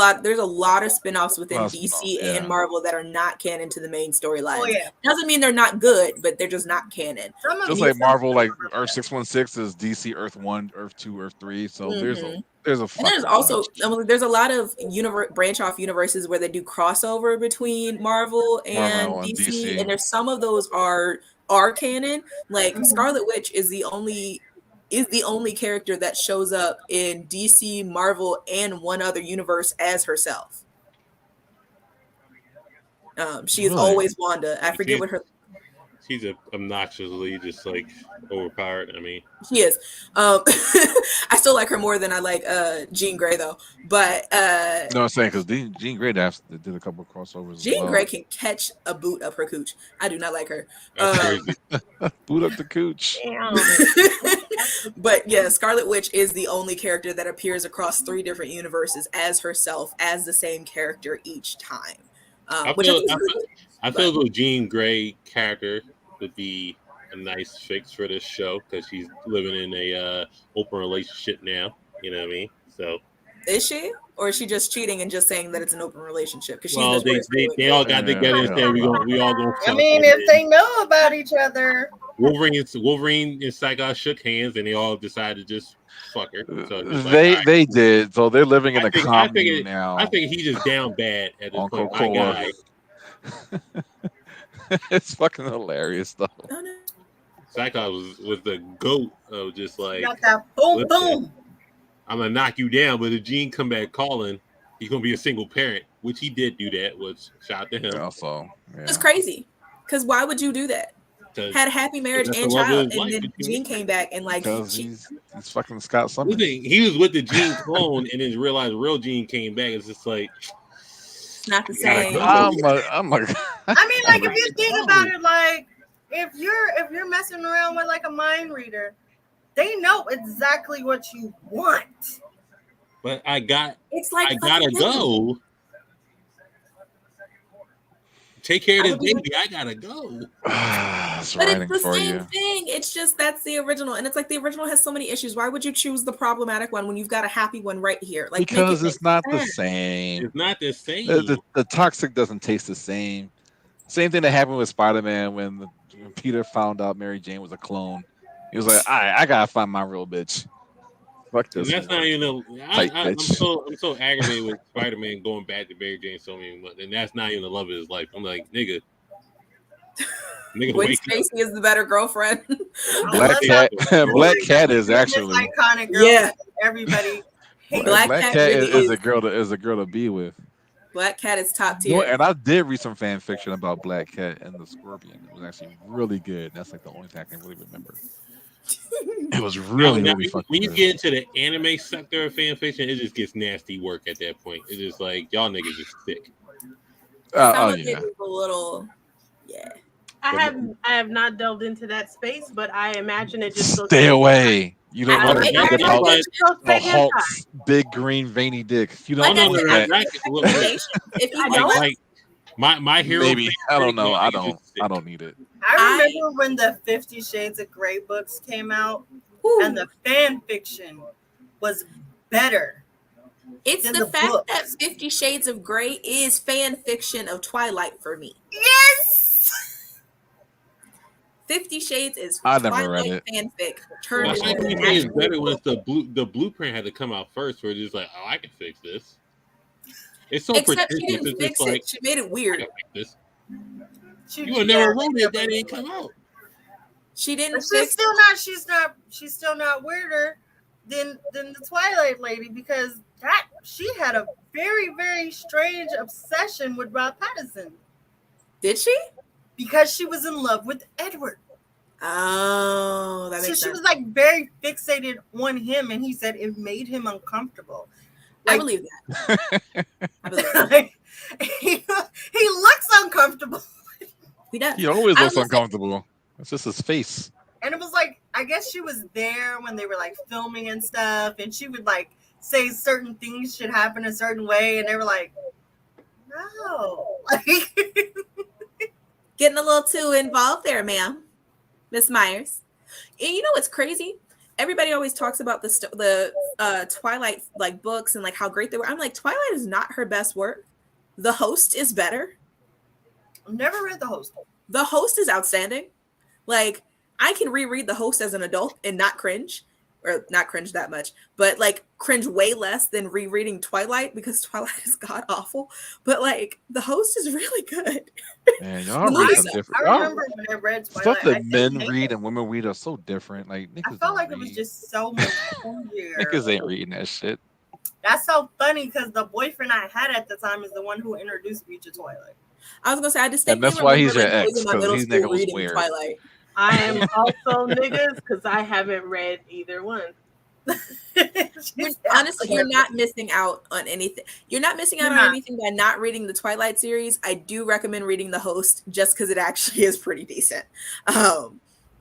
lot of spin-offs within DC and Marvel that are not canon to the main storyline. Oh, yeah. Doesn't mean they're not good, but they're just not canon. Just like Marvel, like Earth 616 is DC Earth 1, Earth 2, Earth 3. So there's a and there's also there's a lot of branch off universes where they do crossover between Marvel and DC, and there's some of those are canon. Like Scarlet Witch is the only character that shows up in DC, Marvel, and one other universe as herself. She is always Wanda. I forget what her. She's obnoxiously just like overpowered. I mean, she is. I still like her more than I like Jean Grey though. But no, I'm saying because Jean Grey did a couple of crossovers. Jean Grey can catch a boot up her cooch. I do not like her. Boot up the cooch. But yeah, Scarlet Witch is the only character that appears across 3 different universes as herself, as the same character each time. I feel the Jean Grey character would be a nice fix for this show because she's living in a open relationship now. You know what I mean? So is she, or is she just cheating and just saying that it's an open relationship? Because they all got together and said we all gonna. I mean, if they know about each other. Wolverine and Cyclops shook hands and they all decided to just fuck her. So they did. So they're living in a commune now. I think he's just down bad at this point. My guy. It's fucking hilarious though. Cyclops was the goat of just like got that boom boom. I'm gonna knock you down, but if Gene come back calling, he's gonna be a single parent, which he did do that. Was shout to him. Also, it's crazy. Because why would you do that? Had a happy marriage and child, and then Gene came back and like he's fucking Scott something. He was with the Gene clone and then realized real Gene came back. It's just like It's not the Gotta same. go. I'm a I mean, like, if you think about it, like, if you're messing around with like a mind reader, they know exactly what you want. But I gotta fucking go. Take care of I this would be baby. I gotta go. It's But writing it's the for same you. thing. It's just that's the original, and it's like the original has so many issues. Why would you choose the problematic one when you've got a happy one right here? Like, Because make it's not the sense. same. It's not the same. The toxic doesn't taste the same. Same thing that happened with Spider-Man when Peter found out Mary Jane was a clone. He was like, I gotta find my real bitch. Fuck And this. that's one. not even Tight I'm bitch. so aggravated with Spider-Man going back to Mary Jane so many months, and that's not even the love of his life. I'm like, nigga, Gwen wake up. Stacy is the better girlfriend. Black Cat. Black Cat is actually. Iconic girl. Yeah. Everybody hates Black Black Cat Cat really is is. a girl to be with. Black Cat is top No, tier. and I did read some fan fiction about Black Cat and the Scorpion. It was actually really good. That's like the only thing I can really remember. It was really, Now, really fucking when you good. get into the anime sector of fan fiction, it just gets nasty work at that point. It's just like y'all niggas is sick. Some of yeah. it is a little, yeah. I have not delved into that space, but I imagine it just goes Stay away. You don't I want to imagine think it about just goes the straight hentai. Hulk's big green veiny dick. You Like don't I want said, that. if you I want, like my hero. Maybe I don't know. I Y'all niggas is sick. don't need it. I remember when the 50 Shades of Grey books came out, and the fan fiction was better. It's than the fact books. that 50 Shades of Grey is fan fiction of Twilight for me. Yes. 50 Shades is I never read Twilight it. fanfic turned Well, into I an think it's actual better when book. it's the blueprint had to come out first, where it's just like, oh, I can fix this. It's so Except she pretentious. didn't It's fix just like, it. She made it I weird. can fix this. She, You would never wrote it. That didn't come out. She didn't But fix she's still not weirder than the Twilight lady, because she had a very, very strange obsession with Rob Pattinson. Did she? Because she was in love with Edward. Oh, that So makes she sense. was like very fixated on him, and he said it made him uncomfortable. I Like, believe that. I believe that. he looks uncomfortable. He does. He always I looks will say- uncomfortable. It's just his face. And it was like, I guess she was there when they were like filming and stuff, and she would like say certain things should happen a certain way, and they were like, no. Getting a little too involved there, ma'am, Miss Myers. And you know what's crazy? Everybody always talks about the Twilight like books and like how great they were. I'm like, Twilight is not her best work. The Host is better. I've never read The Host. The Host is outstanding. Like, I can reread The Host as an adult and not cringe, or not cringe that much, but like cringe way less than rereading Twilight, because Twilight is god awful. But like, The Host is really good. Man, y'all The read movie some sucks. different. I Y'all, remember when I read Twilight. stuff I that didn't men hate read it. and women read are so different. Like niggas I felt don't like read. it was just so much easier. Niggas ain't reading that shit. That's so funny, because the boyfriend I had at the time is the one who introduced me to Twilight. I was gonna say, I distinctly that's why he's remember, your like, ex, in my 'cause middle he's school nigga was reading weird. Twilight. I am also niggas because I haven't read either one. Honestly, you're not missing out on anything. You're not missing out You're on not. anything by not reading the Twilight series. I do recommend reading The Host just because it actually is pretty decent.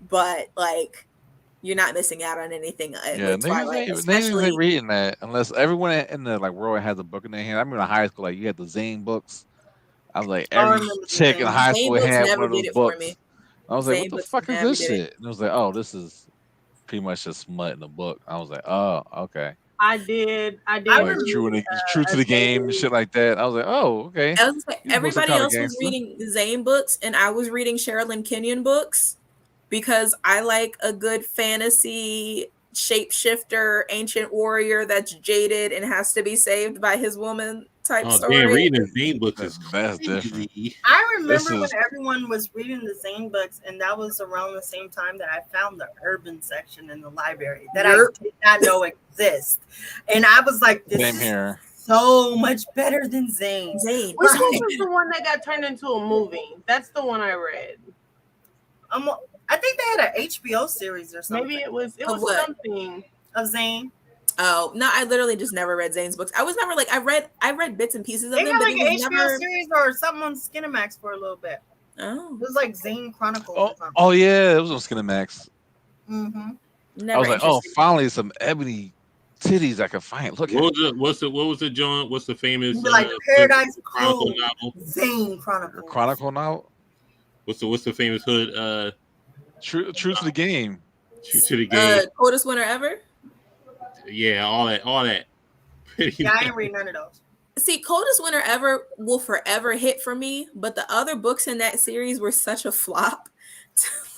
But like, you're not missing out on anything Yeah, with niggas Twilight, ain't especially. reading that unless everyone in the like world has a book in their hand. I remember in high school, like you had the Zane books. I was like, I every remember the chick in Zane. high Zane school books had never one of those did it for books. me. I was like, Zane what the books fuck is never this did it. shit? And it was like, oh, this is pretty much just smut in the book. I was like, oh, okay. I did. Like remember, true to the game and shit like that. I was like, oh, okay. I was like, These books are everybody kinda else was gangster. reading Zane books, and I was reading Sherilyn Kenyon books because I like a good fantasy shapeshifter, ancient warrior that's jaded and has to be saved by his woman type Oh story. damn, reading the Zane books is That's different. crazy. I remember This when is- everyone was reading the Zane books, and that was around the same time that I found the urban section in the library that Yerp. I did not know exist. And I was like, this Same is here. so much better than Zane. Zane. Which Right. one was the one that got turned into a movie? That's the one I read. I think they had an HBO series or something Maybe it was Of what? something. of Zane. Oh no, I literally just never read Zane's books. I was never like I read bits and pieces of They them, got but like it an was HBO never. series or something on Skinamax for a little bit. Oh, It was like Zane Chronicles Oh, or something. oh yeah, it was on Skinamax. Mm-hmm. I never was like, oh, interested. finally some ebony titties I can find. Look at What was the John? What's the famous Like Paradise Chronicle Code, novel? Zane the Chronicles. Chronicle now. What's the famous hood? True to the game. To the game. Coldest winter ever. Yeah, all that. Yeah, I ain't read none of those. See, Coldest Winter Ever will forever hit for me, but the other books in that series were such a flop.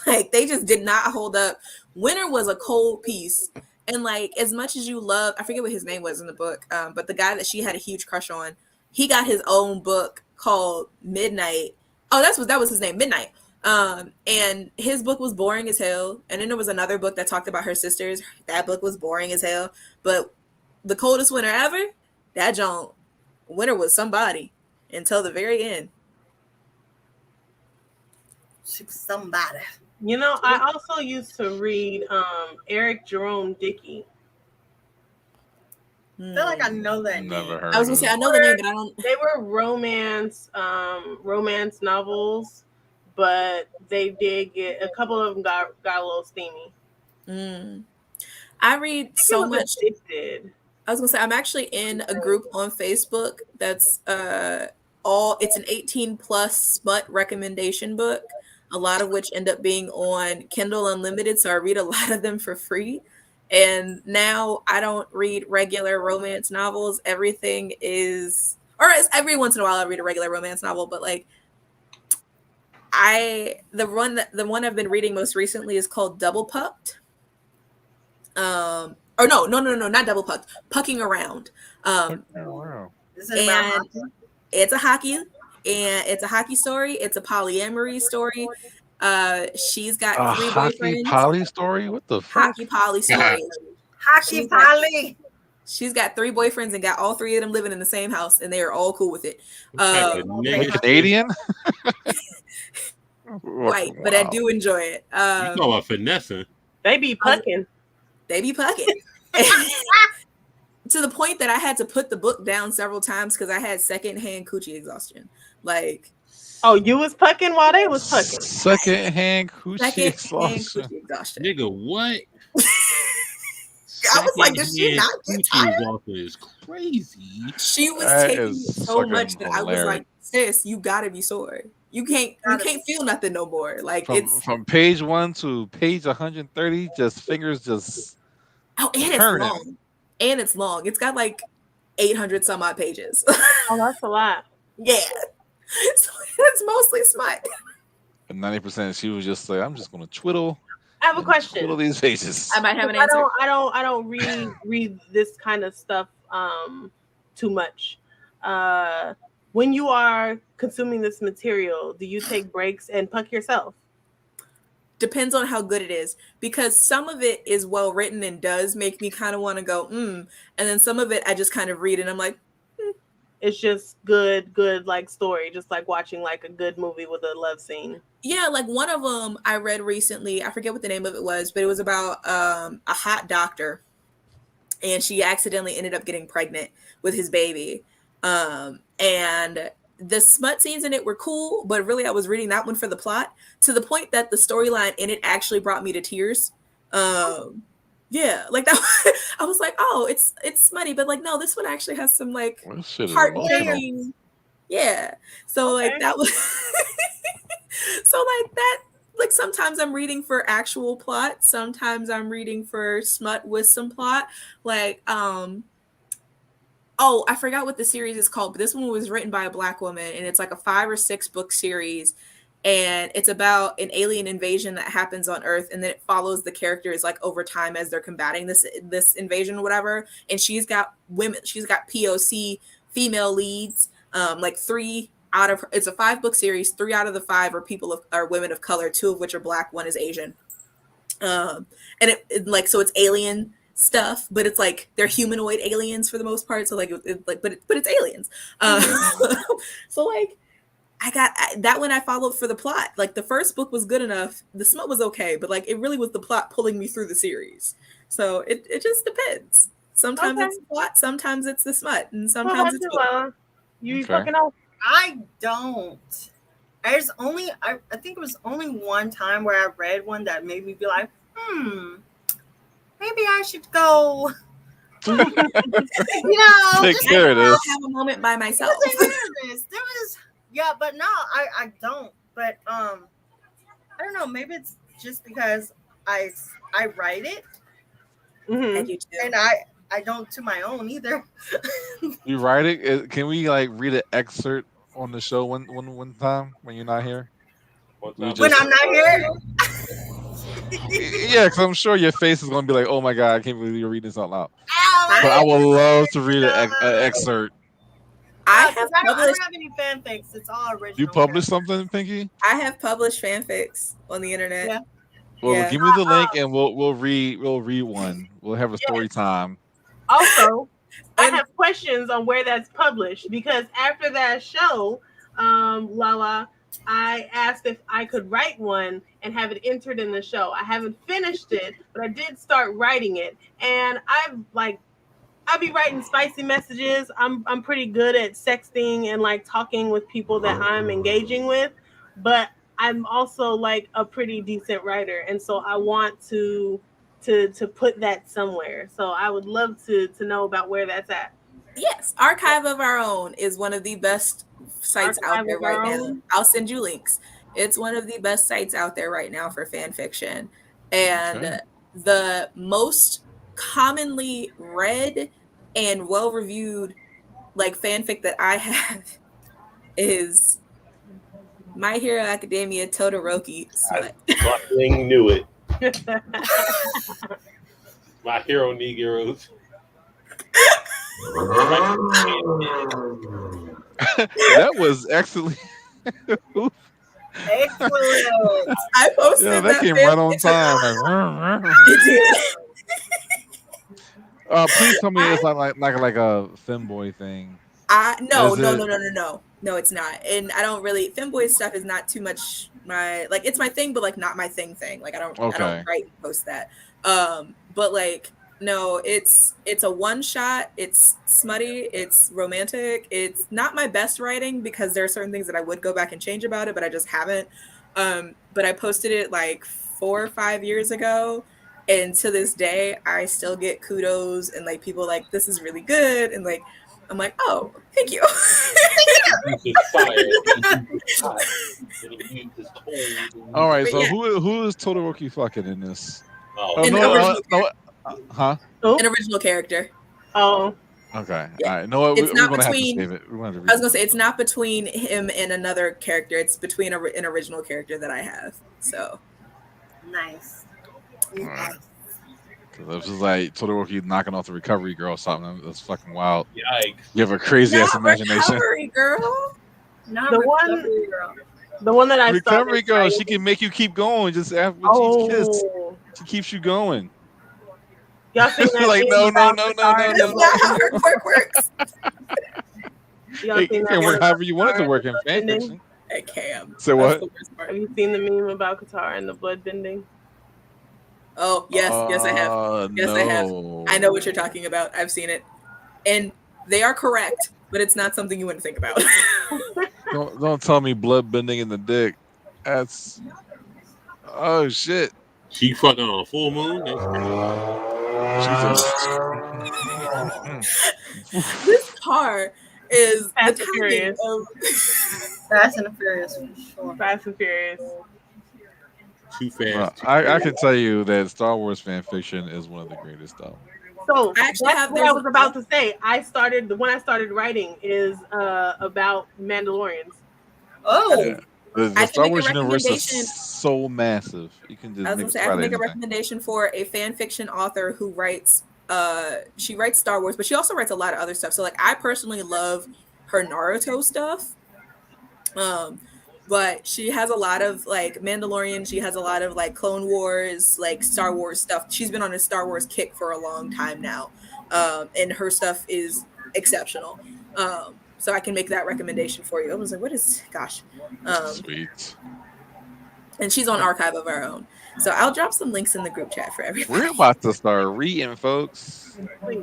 Like they just did not hold up. Winter was a cold piece. And like as much as you love, I forget what his name was in the book, but the guy that she had a huge crush on, he got his own book called Midnight. Oh, that was his name, Midnight. And his book was boring as hell. And then there was another book that talked about her sisters. That book was boring as hell. But The Coldest Winter Ever, that John Winter was somebody until the very end. She was somebody. You know, I also used to read Eric Jerome Dickey. I feel like I know that Never name. heard. I was gonna say I know the name, but I don't. They were romance novels, but they did get a couple of them got a little steamy. I read so It was much. addicted. I was gonna say I'm actually in a group on Facebook that's it's an 18 plus smut recommendation book, a lot of which end up being on Kindle Unlimited, so I read a lot of them for free. And now I don't read regular romance novels. Everything is, or every once in a while I read a regular romance novel, but like the one I've been reading most recently is called Double Pucked. Or no, not Double Pucked, Pucking Around. Wow. Is it about And hockey? it's a hockey story. It's a polyamory story. She's got 3 Hockey boyfriends. poly story? What the fuck? Hockey poly story. Hockey She's got- Polly. She's got 3 boyfriends and got all 3 of them living in the same house, and they are all cool with it. Type of nigga. Canadian? Right, but I do enjoy it. You talking about finessing? They be pucking. They be pucking. To the point that I had to put the book down several times because I had secondhand coochie exhaustion. Like, Oh, you was pucking while they was pucking. Secondhand coochie secondhand exhaustion. coochie exhaustion. Nigga, what? I was like, does she not get tired? Exhaustion is crazy. She was That taking is it so fucking much that I was hilarious. like, sis, you gotta be sore. You can't feel nothing no more. Like it's From page 1 to page 130, just fingers just and it's turning. long. And it's long. It's got like 800 some odd pages. Oh, that's a lot. Yeah. So it's mostly smut. And 90% she was just like, I'm just gonna twiddle. I have a and question. Twiddle these pages. I might have an I answer. don't read this kind of stuff too much. When you are consuming this material, do you take breaks and puck yourself? Depends on how good it is, because some of it is well written and does make me kind of want to go, and then some of it I just kind of read and I'm like, It's just good like story, just like watching like a good movie with a love scene. yeah. Like one of them I read recently, I forget what the name of it was, but it was about a hot doctor, and she accidentally ended up getting pregnant with his baby, and the smut scenes in it were cool, but really I was reading that one for the plot, to the point that the storyline in it actually brought me to tears. Yeah, like that. I was like, oh, it's smutty, but like, no, this one actually has some like This shit is heartbreaking. Yeah. So like Okay. that was so like that, like sometimes I'm reading for actual plot, sometimes I'm reading for smut with some plot. Like oh, I forgot what the series is called, but this one was written by a Black woman, and it's like a 5 or 6 book series, and it's about an alien invasion that happens on Earth, and then it follows the characters like over time as they're combating this invasion or whatever. And she's got POC female leads, like 3 out of, it's a 5-book series, 3 out of the 5 are women of color, 2 of which are Black, 1 is Asian. And it like, so it's alien stuff, but it's like they're humanoid aliens for the most part, so like but it's aliens. So like I got that one I followed for the plot. Like the first book was good enough, the smut was okay, but like it really was the plot pulling me through the series. So it just depends. Sometimes Okay. it's the plot, sometimes it's the smut, and What sometimes about it's you, both. Lala? You Okay. fucking off? I don't. There's only I think it was only one time where I read one that made me be like, maybe I should go. Take Just care of I'll this. have a moment by myself. take care of this. There was but no, I don't. But I don't know. Maybe it's just because I write it Mhm. I do too. and I don't to my own either. You write it? Can we like read an excerpt on the show one time when you're not here? One We time just- When I'm not here, Yeah, because I'm sure your face is gonna be like, "Oh my god, I can't believe you're reading this out loud." Alex, But I would love to read an excerpt. I 'cause have I don't published have any fanfics. It's all original. You published something, Pinky? fanfics on the internet. Yeah. Well, Yeah. give me the link and we'll read one. We'll have a story time. Also, I And- have questions on where that's published because after that show, Lala, I asked if I could write one and have it entered in the show. I haven't finished it, but I did start writing it, and I be writing spicy messages. I'm pretty good at sexting and like talking with people that I'm engaging with, but I'm also like a pretty decent writer, and so I want to put that somewhere. So I would love to know about where that's at. Yes, Archive of Our Own is one of the best sites out Archive there of Our right now. Own? I'll send you links. It's one of the best sites out there right now for fan fiction. And Okay. the most commonly read and well-reviewed like fanfic that I have is My Hero Academia Todoroki Smut. fucking knew it. My hero Negroes. That was excellent. Excellent. I posted Yeah, that that came fanfic. right on time. It did. Please tell me it's like a femboy thing. No, Is no, it- no, no, no, no. No, it's not. And I don't really femboy stuff is not too much my like it's my thing, but like not my thing. Like I don't Okay. write and post that. But like no, it's a one shot, it's smutty, it's romantic, it's not my best writing because there are certain things that I would go back and change about it, but I just haven't. But I posted it like 4 or 5 years ago. And to this day, I still get kudos and like people like this is really good and like I'm like, oh, thank you. All right, But so yeah. who is Todoroki fucking in this? Oh, In no, original huh? An original character. Oh, Okay, Yeah. all right. No, It's we're not gonna between- have to save it. We're gonna have to read I was gonna say it's not between him and another character. It's between an original character that I have. So Nice. Alright. It was just like Todoroki knocking off the recovery girl or something. That's fucking wild. yikes. You have a crazy ass Not imagination. recovery, girl. Not The one- recovery girl. the one that I Recovery started girl, writing- she can make you keep going just after each kiss. Oh, She keeps you going. y'all seen that? Like, meme no, about no, no, Qatar no, and That's the not how blood- her quirk works. Y'all It seen that can one work about however you want it to Qatar work and in the fan blood fiction. It can. Say That's what? the worst part. Have you seen the meme about Qatar and the blood bending? Oh yes, yes I have. Yes, I have. No. I know what you're talking about. I've seen it, and they are correct, but it's not something you wouldn't think about. Don't tell me blood bending in the dick. That's oh shit. She fucking on a full moon. This car is Fast the and timing Furious. of. Fast and the Furious for sure. Fast and Furious. Too fast. Well, I can tell you that Star Wars fan fiction is one of the greatest though. So I actually that's have what I was about to say. The one I started writing is about Mandalorians. Oh, Yeah. The I can Star make a Wars universe recommendation. is so massive. You can just I was make gonna say I about can make a anything. recommendation for a fan fiction author who writes. She writes Star Wars, but she also writes a lot of other stuff. So like I personally love her Naruto stuff. But she has a lot of like Mandalorian. She has a lot of like Clone Wars, like Star Wars stuff. She's been on a Star Wars kick for a long time now, and her stuff is exceptional. So I can make that recommendation for you. I was like, what is? Gosh, Sweet. and she's on Archive of Our Own. So I'll drop some links in the group chat for everybody. We're about to start reading, folks.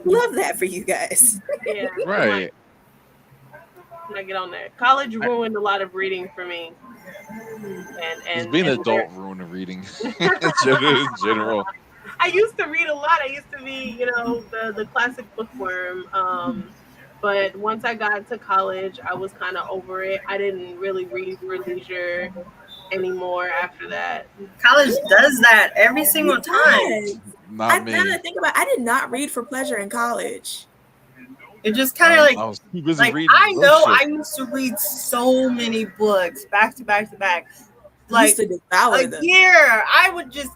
Love that for you guys. Yeah. Right. I get on there. College ruined a lot of reading for me. And Being an adult ruined reading in general. I used to read a lot. I used to be, the classic bookworm. But once I got to college, I was kind of over it. I didn't really read for leisure anymore after that. College does that every single time. Not me. Now that I think about it, I did not read for pleasure in college. It just kind of I was too busy reading. I know bullshit. I used to read so many books back to back to back. I used to devour them. Year, I would just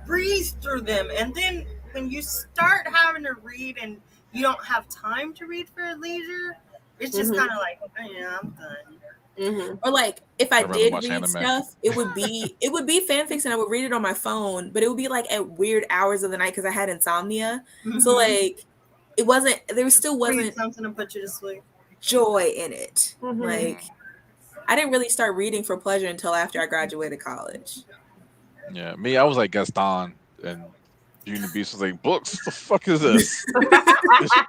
breeze through them. And then when you start having to read and you don't have time to read for leisure, it's just kind of like, oh, yeah, I'm done. Mm-hmm. Or like if I did read anime. stuff, it would be fan fiction. I would read it on my phone, but it would be like at weird hours of the night because I had insomnia. Mm-hmm. So like there still wasn't something to put you to sleep. Joy in it. Mm-hmm. Like I didn't really start reading for pleasure until after I graduated college. Yeah, me, I was like Gaston and Beauty and the Beast was like, books? What the fuck is this?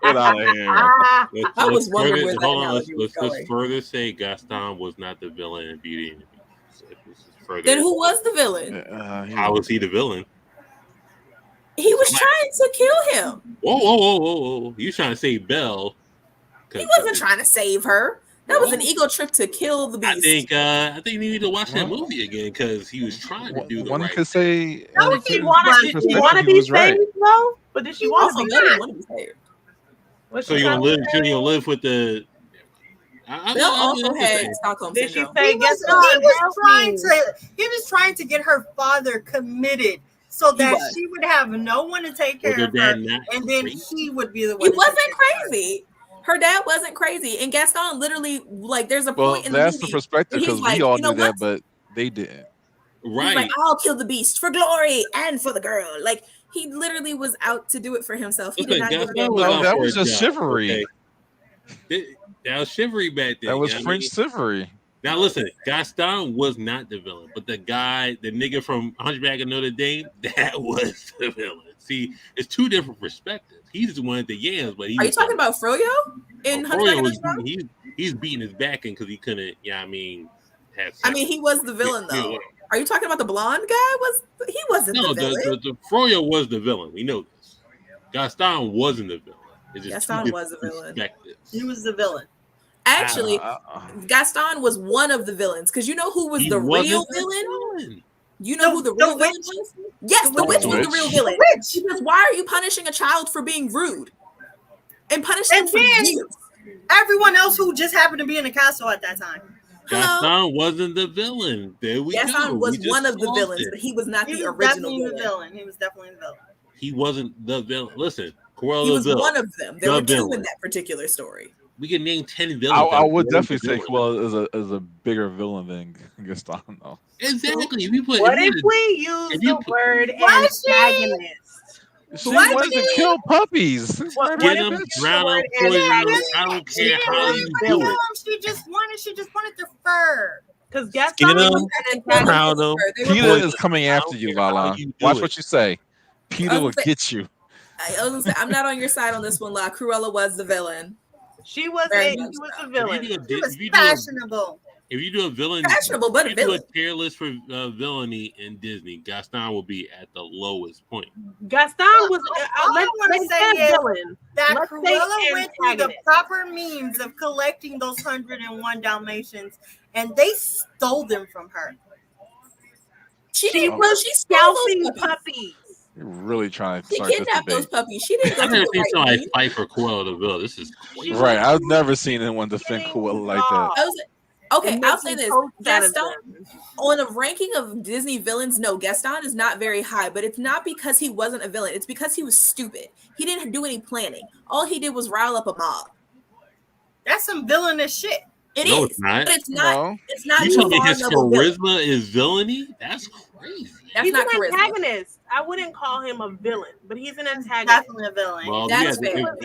Get out of here. I was wondering where that analogy was let's going. further say Gaston was not the villain in Beauty and the Beast. Then who was the villain? How was he the villain? He was trying to kill him. Whoa. You trying to save Belle. He wasn't trying to save her. That was an ego trip to kill the beast. I think you need to watch that movie again because he was trying to do the one right could say No, did she want to be saved though? But did she want to be saved? So you're gonna live with the. Bill also had Stockholm syndrome. He was trying to get her father committed so that she would have no one to take care of her, and then he would be the one. He wasn't crazy. Her dad wasn't crazy, and Gaston literally there's a point in the movie. That's the perspective because we all knew that, but they didn't. Right? He's like, I'll kill the beast for glory and for the girl. Like he literally was out to do it for himself. He did not. That was just chivalry. Okay. That was chivalry back then. That was French chivalry. Now listen, Gaston was not the villain, but the nigga from Hunchback of Notre Dame, that was the villain. See, it's two different perspectives. He's the one at the yams, but are you talking about Froyo in Hunchback of Notre Dame? He's beating his back in because he couldn't. Yeah, he was the villain though. Are you talking about the blonde guy? He wasn't the villain. The Froyo was the villain. We know this. Gaston wasn't the villain. Gaston was the villain. He was the villain. Actually, Gaston was one of the villains because you know who was the real villain? You know who the real villain was? Yes, the witch was the real villain. Because why are you punishing a child for being rude? And punishing them for years? Everyone else who just happened to be in the castle at that time. Gaston wasn't the villain. There we go. Gaston was one of the villains, but he was not the original villain. He was definitely the villain. He wasn't the villain. Listen, Cruella he was villain. One of them. There were two in that particular story. We can name 10 villains. I would definitely say Cruella is a bigger villain than Gaston, though. Exactly. If we use the word antagonist? She wanted to kill puppies. Get them, drown them, poison them. I don't care how you do it. She just wanted the fur. Because Gaston drown them. Peter is coming after you, Lala. Watch what you say. Peter will get you. I was gonna say, I'm not on your side on this one, La. Cruella was the villain. She was a villain. She was fashionable. If you do a villain, fashionable, but a villain. Do a tier list for villainy in Disney, Gaston will be at the lowest point. Gaston was. All I want to say is that Cruella went through the proper means of collecting those 101 Dalmatians, and they stole them from her. She scalping puppies. You're really trying to start kidnapped those puppies. She didn't go I've never seen somebody fight for Cruella the villain. This is crazy. Right. I've never seen anyone defend Cruella like that. Okay, I'll say this. Gaston, on a ranking of Disney villains, no, Gaston is not very high, but it's not because he wasn't a villain. It's because he was stupid. He didn't do any planning. All he did was rile up a mob. That's some villainous shit. It is. It's not. But it's not. No. It's not. You telling me his charisma is villainy? That's crazy. He's an antagonist. I wouldn't call him a villain, but he's an antagonist. Definitely a villain. Well, that's fair. I would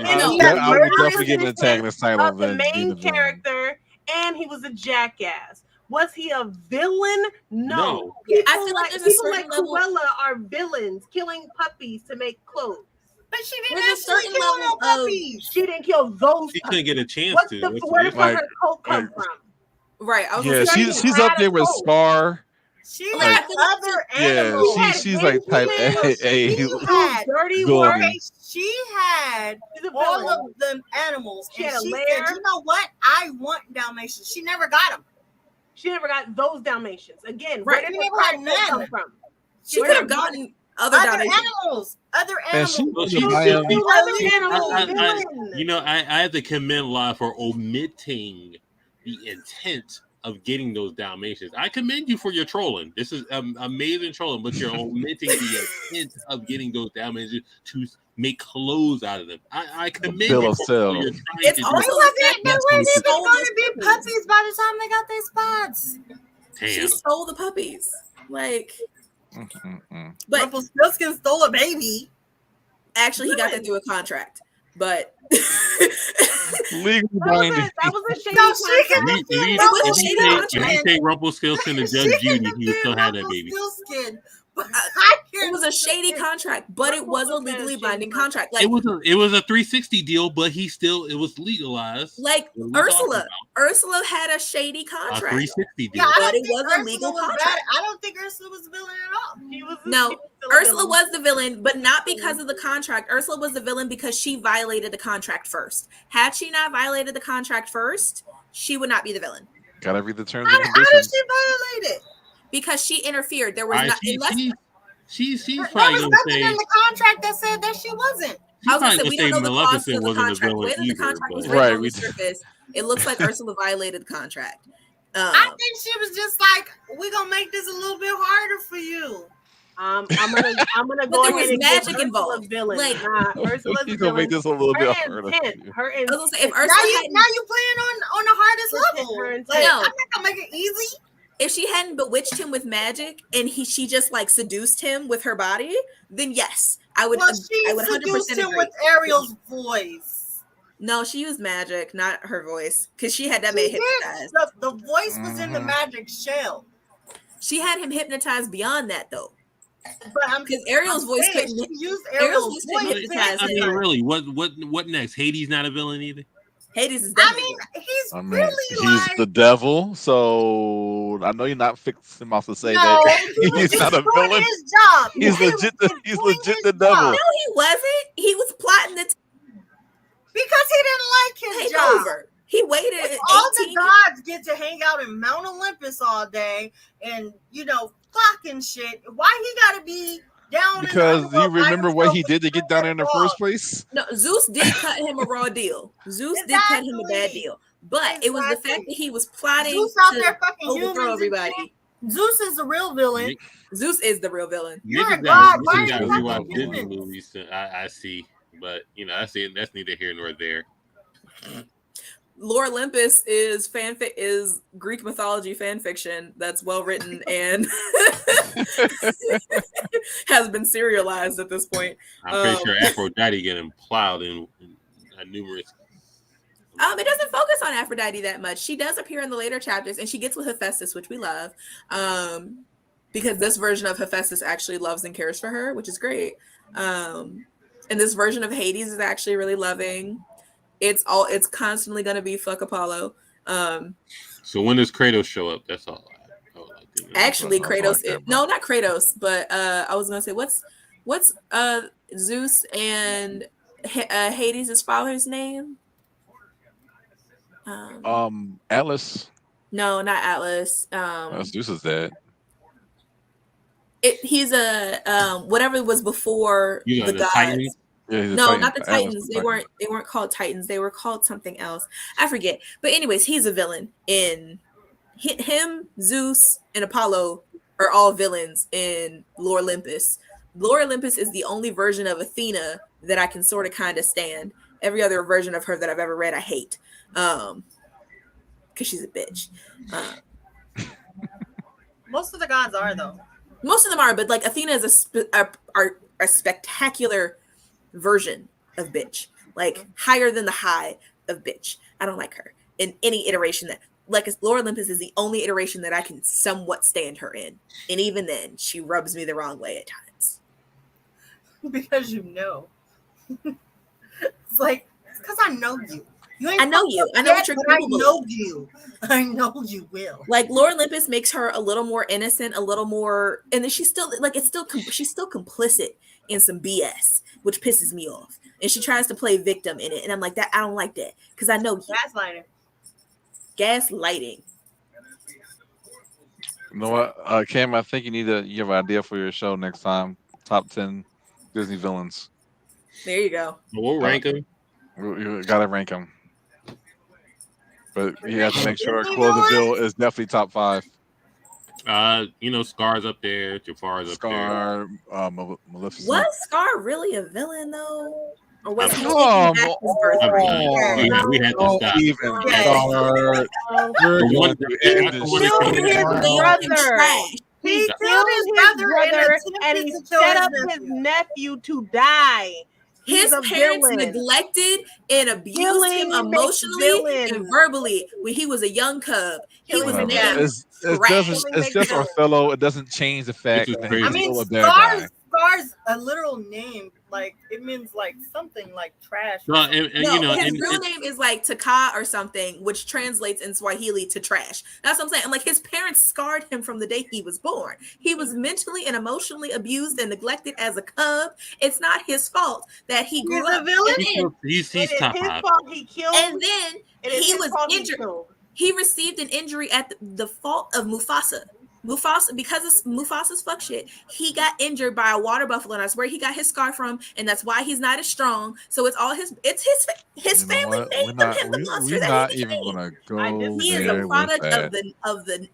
definitely give an antagonist title of the main character, and he was a jackass. Was he a villain? No. No. People I feel like there's a people certain like level- Cruella are villains, killing puppies to make clothes. But she didn't There's a actually certain kill no level of- puppies. She didn't kill those She puppies. couldn't get a chance What's to. the That's where the does Like- her coat come like- from? Right. I was Yeah, gonna say, she she's had up a there with coat. Scar. She Like- had other Yeah, animals. had she's like type Benjamin. A. She had Dirty Go work. on. okay, she had She's a all villain. of them animals, She and had a she lair. said, "You know what? I want Dalmatians." She never got them. She never got those Dalmatians. Again, Right. where did She the never crap had none. come from? she Where could have did- gotten other Other Dalmatians. animals. Other And she animals. was She- buy she- him. Two other animals, I- villain. You know, I have to commend Live for omitting the intent of getting those Dalmatians. I commend you for your trolling. This is amazing trolling, but you're omitting the intent of getting those Dalmatians to make clothes out of them. I commend bill you of for sale. what you're trying It's to also They do. wasn't, the fact they that weren't she even stole going those to be puppies. puppies by the time they got their spots. She Damn. stole the puppies. Like, Mm-mm-mm. but Rumpelstiltskin stole a baby. actually, he got that through a contract. But Legal That binding. was a shady No, she can contract. If you take Rumpelstiltskin to Judge Judy, he would still have that baby. Rumpelstiltskin. But it was a shady contract, but it was a legally binding contract. Like, It was a 360 deal, but it was legalized. like What are we talking Ursula. about? Ursula had a shady A contract. 360 deal. Yeah, I But don't it think was a Ursula legal was bad. contract. I don't think Ursula was a villain at all. No, She was still a Ursula villain. was the villain, but not because of the contract. Ursula was the villain because she violated the contract first. Had she not violated the contract first, she would not be the villain Gotta read the terms How and did conditions. she violate it? because she interfered. There was All right, not unless she's There probably was gonna nothing say in the contract that said that she wasn't. I was gonna say probably we don't know the clauses Maleficent of the wasn't a contract. The villain way that the either, contract was but- written Right, on we the d- surface, it looks like Ursula violated the contract. I think she was just like, "We're gonna make this a little bit harder for you." I'm gonna But go there ahead was and magic give Ursula involved. villain. Like- Ursula's She's gonna make villain. this a little bit Her harder. intent. Her I was gonna say if intent. Ursula Now you hadn't, playing on the hardest Her level. intent. Like, No. I'm not gonna make it easy. if she hadn't bewitched him with magic and she just like seduced him with her body, then yes, I would. Well, she I would 100% seduced him agree. with Ariel's voice. No, she used magic, not her voice, because she had that man She did. hypnotized. The voice was in the Mhm. magic shell. She had him hypnotized beyond that though, But I'm because Ariel's voice saying couldn't. she used Ariel's Ariel's voice couldn't voice. hypnotize to I him. mean, her. really, what next? Hades not a villain either. Hades is I definitely. mean, he's I mean, really he's like the devil, so I know you're not fixing him off to say no, that he was he's just not a doing villain. his job. He's He legit. was He's doing legit his the devil. job. No, he wasn't. He was plotting to Because he didn't like his take job. over. He waited If all the 18. gods get to hang out in Mount Olympus all day and clocking shit, why he gotta be down Because in the you underworld by remember what he himself did to with get down there in the dog? first place. No, Zeus did cut him a raw deal. Zeus did cut him a bad Exactly. deal, but it was the Exactly. fact that he was plotting Zeus out to there fucking humans overthrow and everybody. shit. Zeus is the real villain. Nick- Zeus is the real villain. You're Niggas a god. Why niggas are got you rewatch fucking Disney humans? movies. I see, but that's it. That's neither here nor there. Lore Olympus is Greek mythology fan fiction that's well written and has been serialized at this point. I'm pretty sure Aphrodite getting plowed in numerous. It doesn't focus on Aphrodite that much. She does appear in the later chapters, and she gets with Hephaestus, which we love, because this version of Hephaestus actually loves and cares for her, which is great. And this version of Hades is actually really loving. It's constantly going to be fuck Apollo. So when does Kratos show up? That's all. I would like to know. Actually, That's all I Kratos. care about. No, not Kratos, but I was gonna say what's Zeus and Hades' father's name? Atlas. No, not Atlas. Zeus is dead. He's a whatever was before You know, the the gods. Titans? Yeah, he's a No, Titan. not the Atlas Titans. is They Titan. weren't called Titans. They were called something else. I forget. But anyways, he's a villain in him, Zeus, and Apollo are all villains in Lore Olympus. Lore Olympus is the only version of Athena that I can sort of kind of stand. Every other version of her that I've ever read, I hate. Because she's a bitch. Most of the gods are though. Most of them are, but like Athena is a spectacular version of bitch, like higher than the high of bitch. I don't like her in any iteration that like Lord Olympus is the only iteration that I can somewhat stand her in, and even then, she rubs me the wrong way at times. Because you know, it's like because I know you. I know you. I know what you're capable of. I know you. I know you will. Like Lord Olympus makes her a little more innocent, a little more, and then she's still like she's still complicit in some BS, which pisses me off. And she tries to play victim in it, and I'm like that. I don't like that because I know you. Gaslighting. You know what, Cam? I think you have an idea for your show next time. Top 10 Disney villains. There you go. We'll rank them. You gotta rank them, but you have to make sure Cruella de Vil is definitely top 5. Scar's up there. Jafar's up there. Maleficent. Was Scar really a villain though? Or was he Come taking back his birthright? We had to stop. Even start. We're going to end this brother. He killed his brother and he set up his nephew to die. His parents neglected and abused him emotionally and verbally when he was a young cub. He was it's just Othello. It doesn't change the fact that he's still a bad guy. Scar's a literal name, like it means like something like trash. Well, his real name is like Taka or something, which translates in Swahili to trash. That's what I'm saying. I'm like, his parents scarred him from the day he was born. He was mentally and emotionally abused and neglected as a cub. It's not his fault that he grew up. He's top 5. He killed, and then he was injured. He received an injury at the fault of Mufasa. Because of Mufasa's fuck shit, he got injured by a water buffalo, and that's where he got his scar from, and that's why he's not as strong. So it's all his family named him the monster that he became. Even gonna go. He is a product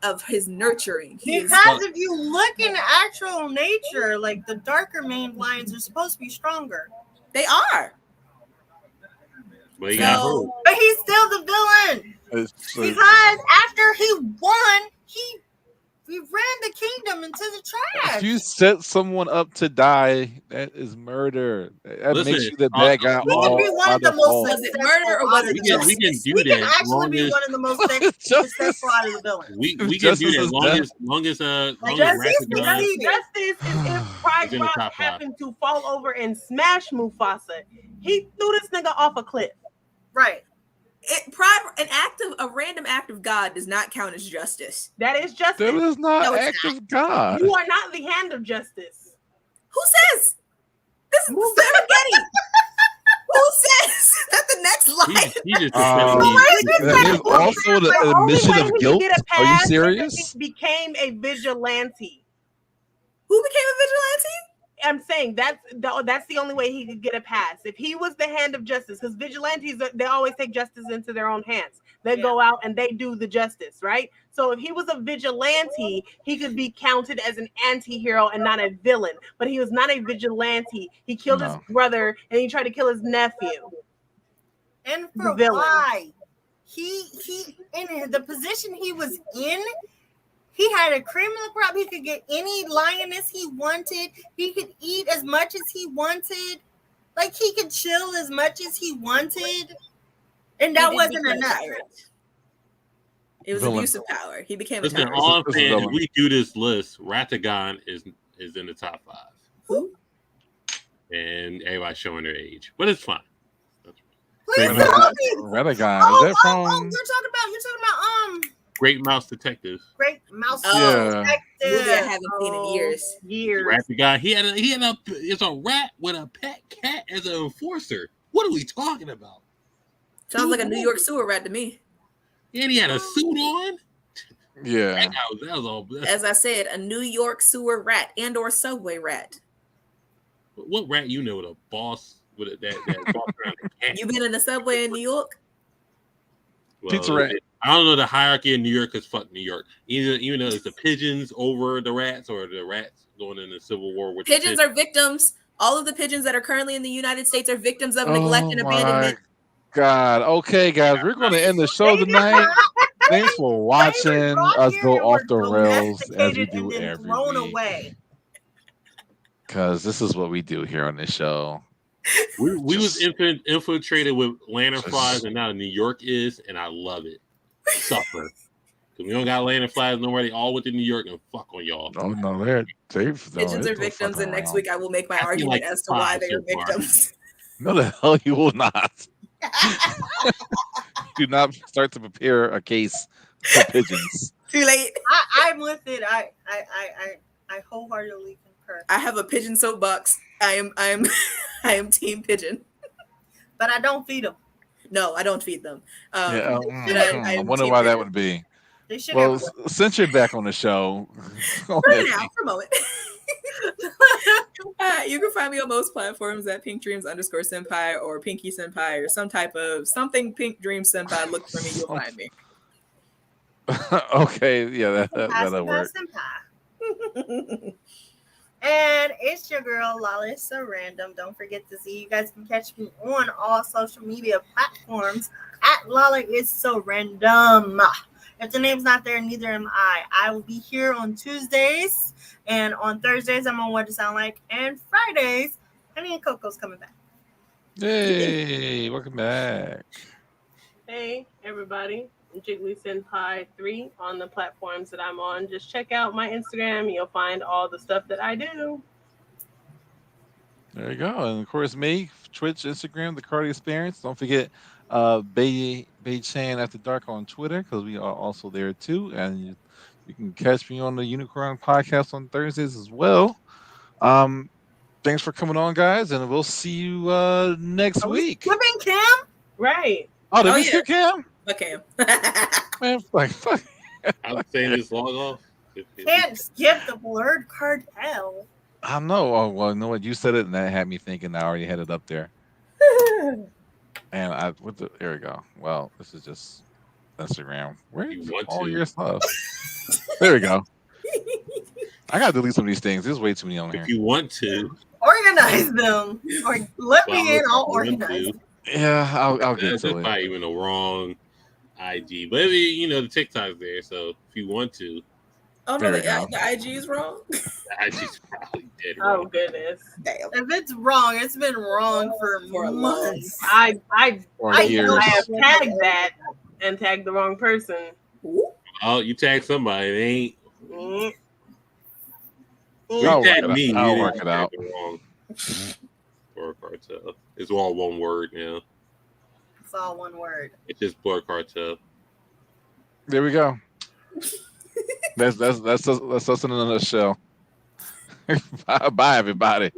of his nurturing. Because if you look in actual nature, like the darker maned lions are supposed to be stronger. They are. But he's still the villain. Because after he won, we ran the kingdom into the trash. If you set someone up to die, that is murder. That makes you the bad guy. We can be one of the most was it murder or was it justice? We can do we that. Can actually be one of the most successful out of the villains. We can do that long as justice is if Pride Rock happened to fall over and smash Mufasa. He threw this nigga off a cliff. Right. A random act of God does not count as justice. That is justice. That is not an act of God. You are not the hand of justice. Who says? This is Serengeti. Who says that the next line? There's also the admission of guilt. Are you serious? He became a vigilante. Who became a vigilante? I'm saying that's the only way he could get a pass. If he was the hand of justice, because vigilantes, they always take justice into their own hands. They go out and they do the justice, right? So if he was a vigilante, he could be counted as an anti-hero and not a villain. But he was not a vigilante. He killed his brother and he tried to kill his nephew. And for why? He in the position he was in, he had a cream of the crop. He could get any lioness he wanted. He could eat as much as he wanted. Like, he could chill as much as he wanted. And that wasn't enough. It was abuse of power. He became a tyrant. All I'm saying, if we do this list, Ratagon is in the top 5. Who? And everybody's showing their age. But it's fine. Please tell me. Ratagon. Is that from... You're talking about Great Mouse Detective. Great Mouse Detective. Movie I haven't seen in years. Rat the guy. He had it's a rat with a pet cat as an enforcer. What are we talking about? Sounds like a New York sewer rat to me. And he had a suit on. Yeah. That was all. As I said, a New York sewer rat and or subway rat. What rat you know with a boss with that boss around the cat? You been in the subway in New York? Well, Pizza rat. I don't know the hierarchy in New York because fuck New York. Even though it's the pigeons over the rats or the rats going in the Civil War with pigeons are victims. All of the pigeons that are currently in the United States are victims of neglect and abandonment. God. Okay, guys, we're going to end the show tonight. Thanks for watching us go off the rails as we do every week. Because this is what we do here on this show. We was infiltrated with lantern flies, and now New York is, and I love it. Suffer. We don't got land and flies nowhere. They all within New York and fuck on y'all. Oh no, they've Pigeons are victims, and next week I will make my I feel argument like as to why 5 they are so far. victims. No, the hell you will not. Do not start to prepare a case for pigeons. Too late. I'm with it. I wholeheartedly concur. I have a pigeon soapbox. I am team pigeon. But I don't feed them. No, I don't feed them. Yeah, but I I am wonder team why that pigeon. would be. They should Well, have. since you're back on the show, go For ahead. now, promote it. You can find me on most platforms at pinkdreams_senpai or pinky senpai or some type of something pink dream senpai. Look for me, you'll find me. Okay, yeah, that'll work. And it's your girl Lala It's So Random. Don't forget to see you guys can catch me on all social media platforms at Lala It's So Random. If the name's not there, neither am I. I will be here on Tuesdays, and on Thursdays I'm on What to Sound Like, and Fridays Honey and Coco's coming back. Hey, welcome back. Hey, everybody. Jiggly Senpai 3 on the platforms that I'm on. Just check out my Instagram. You'll find all the stuff that I do. There you go. And of course, me, Twitch, Instagram, The Carty Experience. Don't forget Bae-Chan After Dark on Twitter, because we are also there too. And you can catch me on the Unicorn Podcast on Thursdays as well. Thanks for coming on, guys, and we'll see you next week. Skipping Cam? Right. Oh, did Oh, we yeah. skip Cam? Okay. Man, fuck. I was saying this log off. Can't skip the Blurred Cartel. I know. Oh, well, you know what? You said it, and that had me thinking I already had it up there. And there we go. Well, this is just Instagram. Where You is want all to. your stuff? There we go. I gotta delete some of these things. There's way too many on here. If you want to, Organize them. Or let me in, I'll want organize to. them. Yeah, I'll get That's to probably it. even the wrong IG, but the TikTok's there. So if you want to, Oh There no, we go. the IG is wrong. the IG's probably dead Oh, wrong. goodness. Damn. If it's wrong, it's been wrong for a long months. I Or I years. know. I have tagged that and tagged the wrong person. Ooh. Oh, you tag somebody. It ain't. Mm. You I'll tag work it me. out. I'll you work didn't it out. tag the wrong. Blur Cartel. It's all one word now. It's all one word. It's just Blur Cartel. There we go. That's us in another show. Bye, everybody.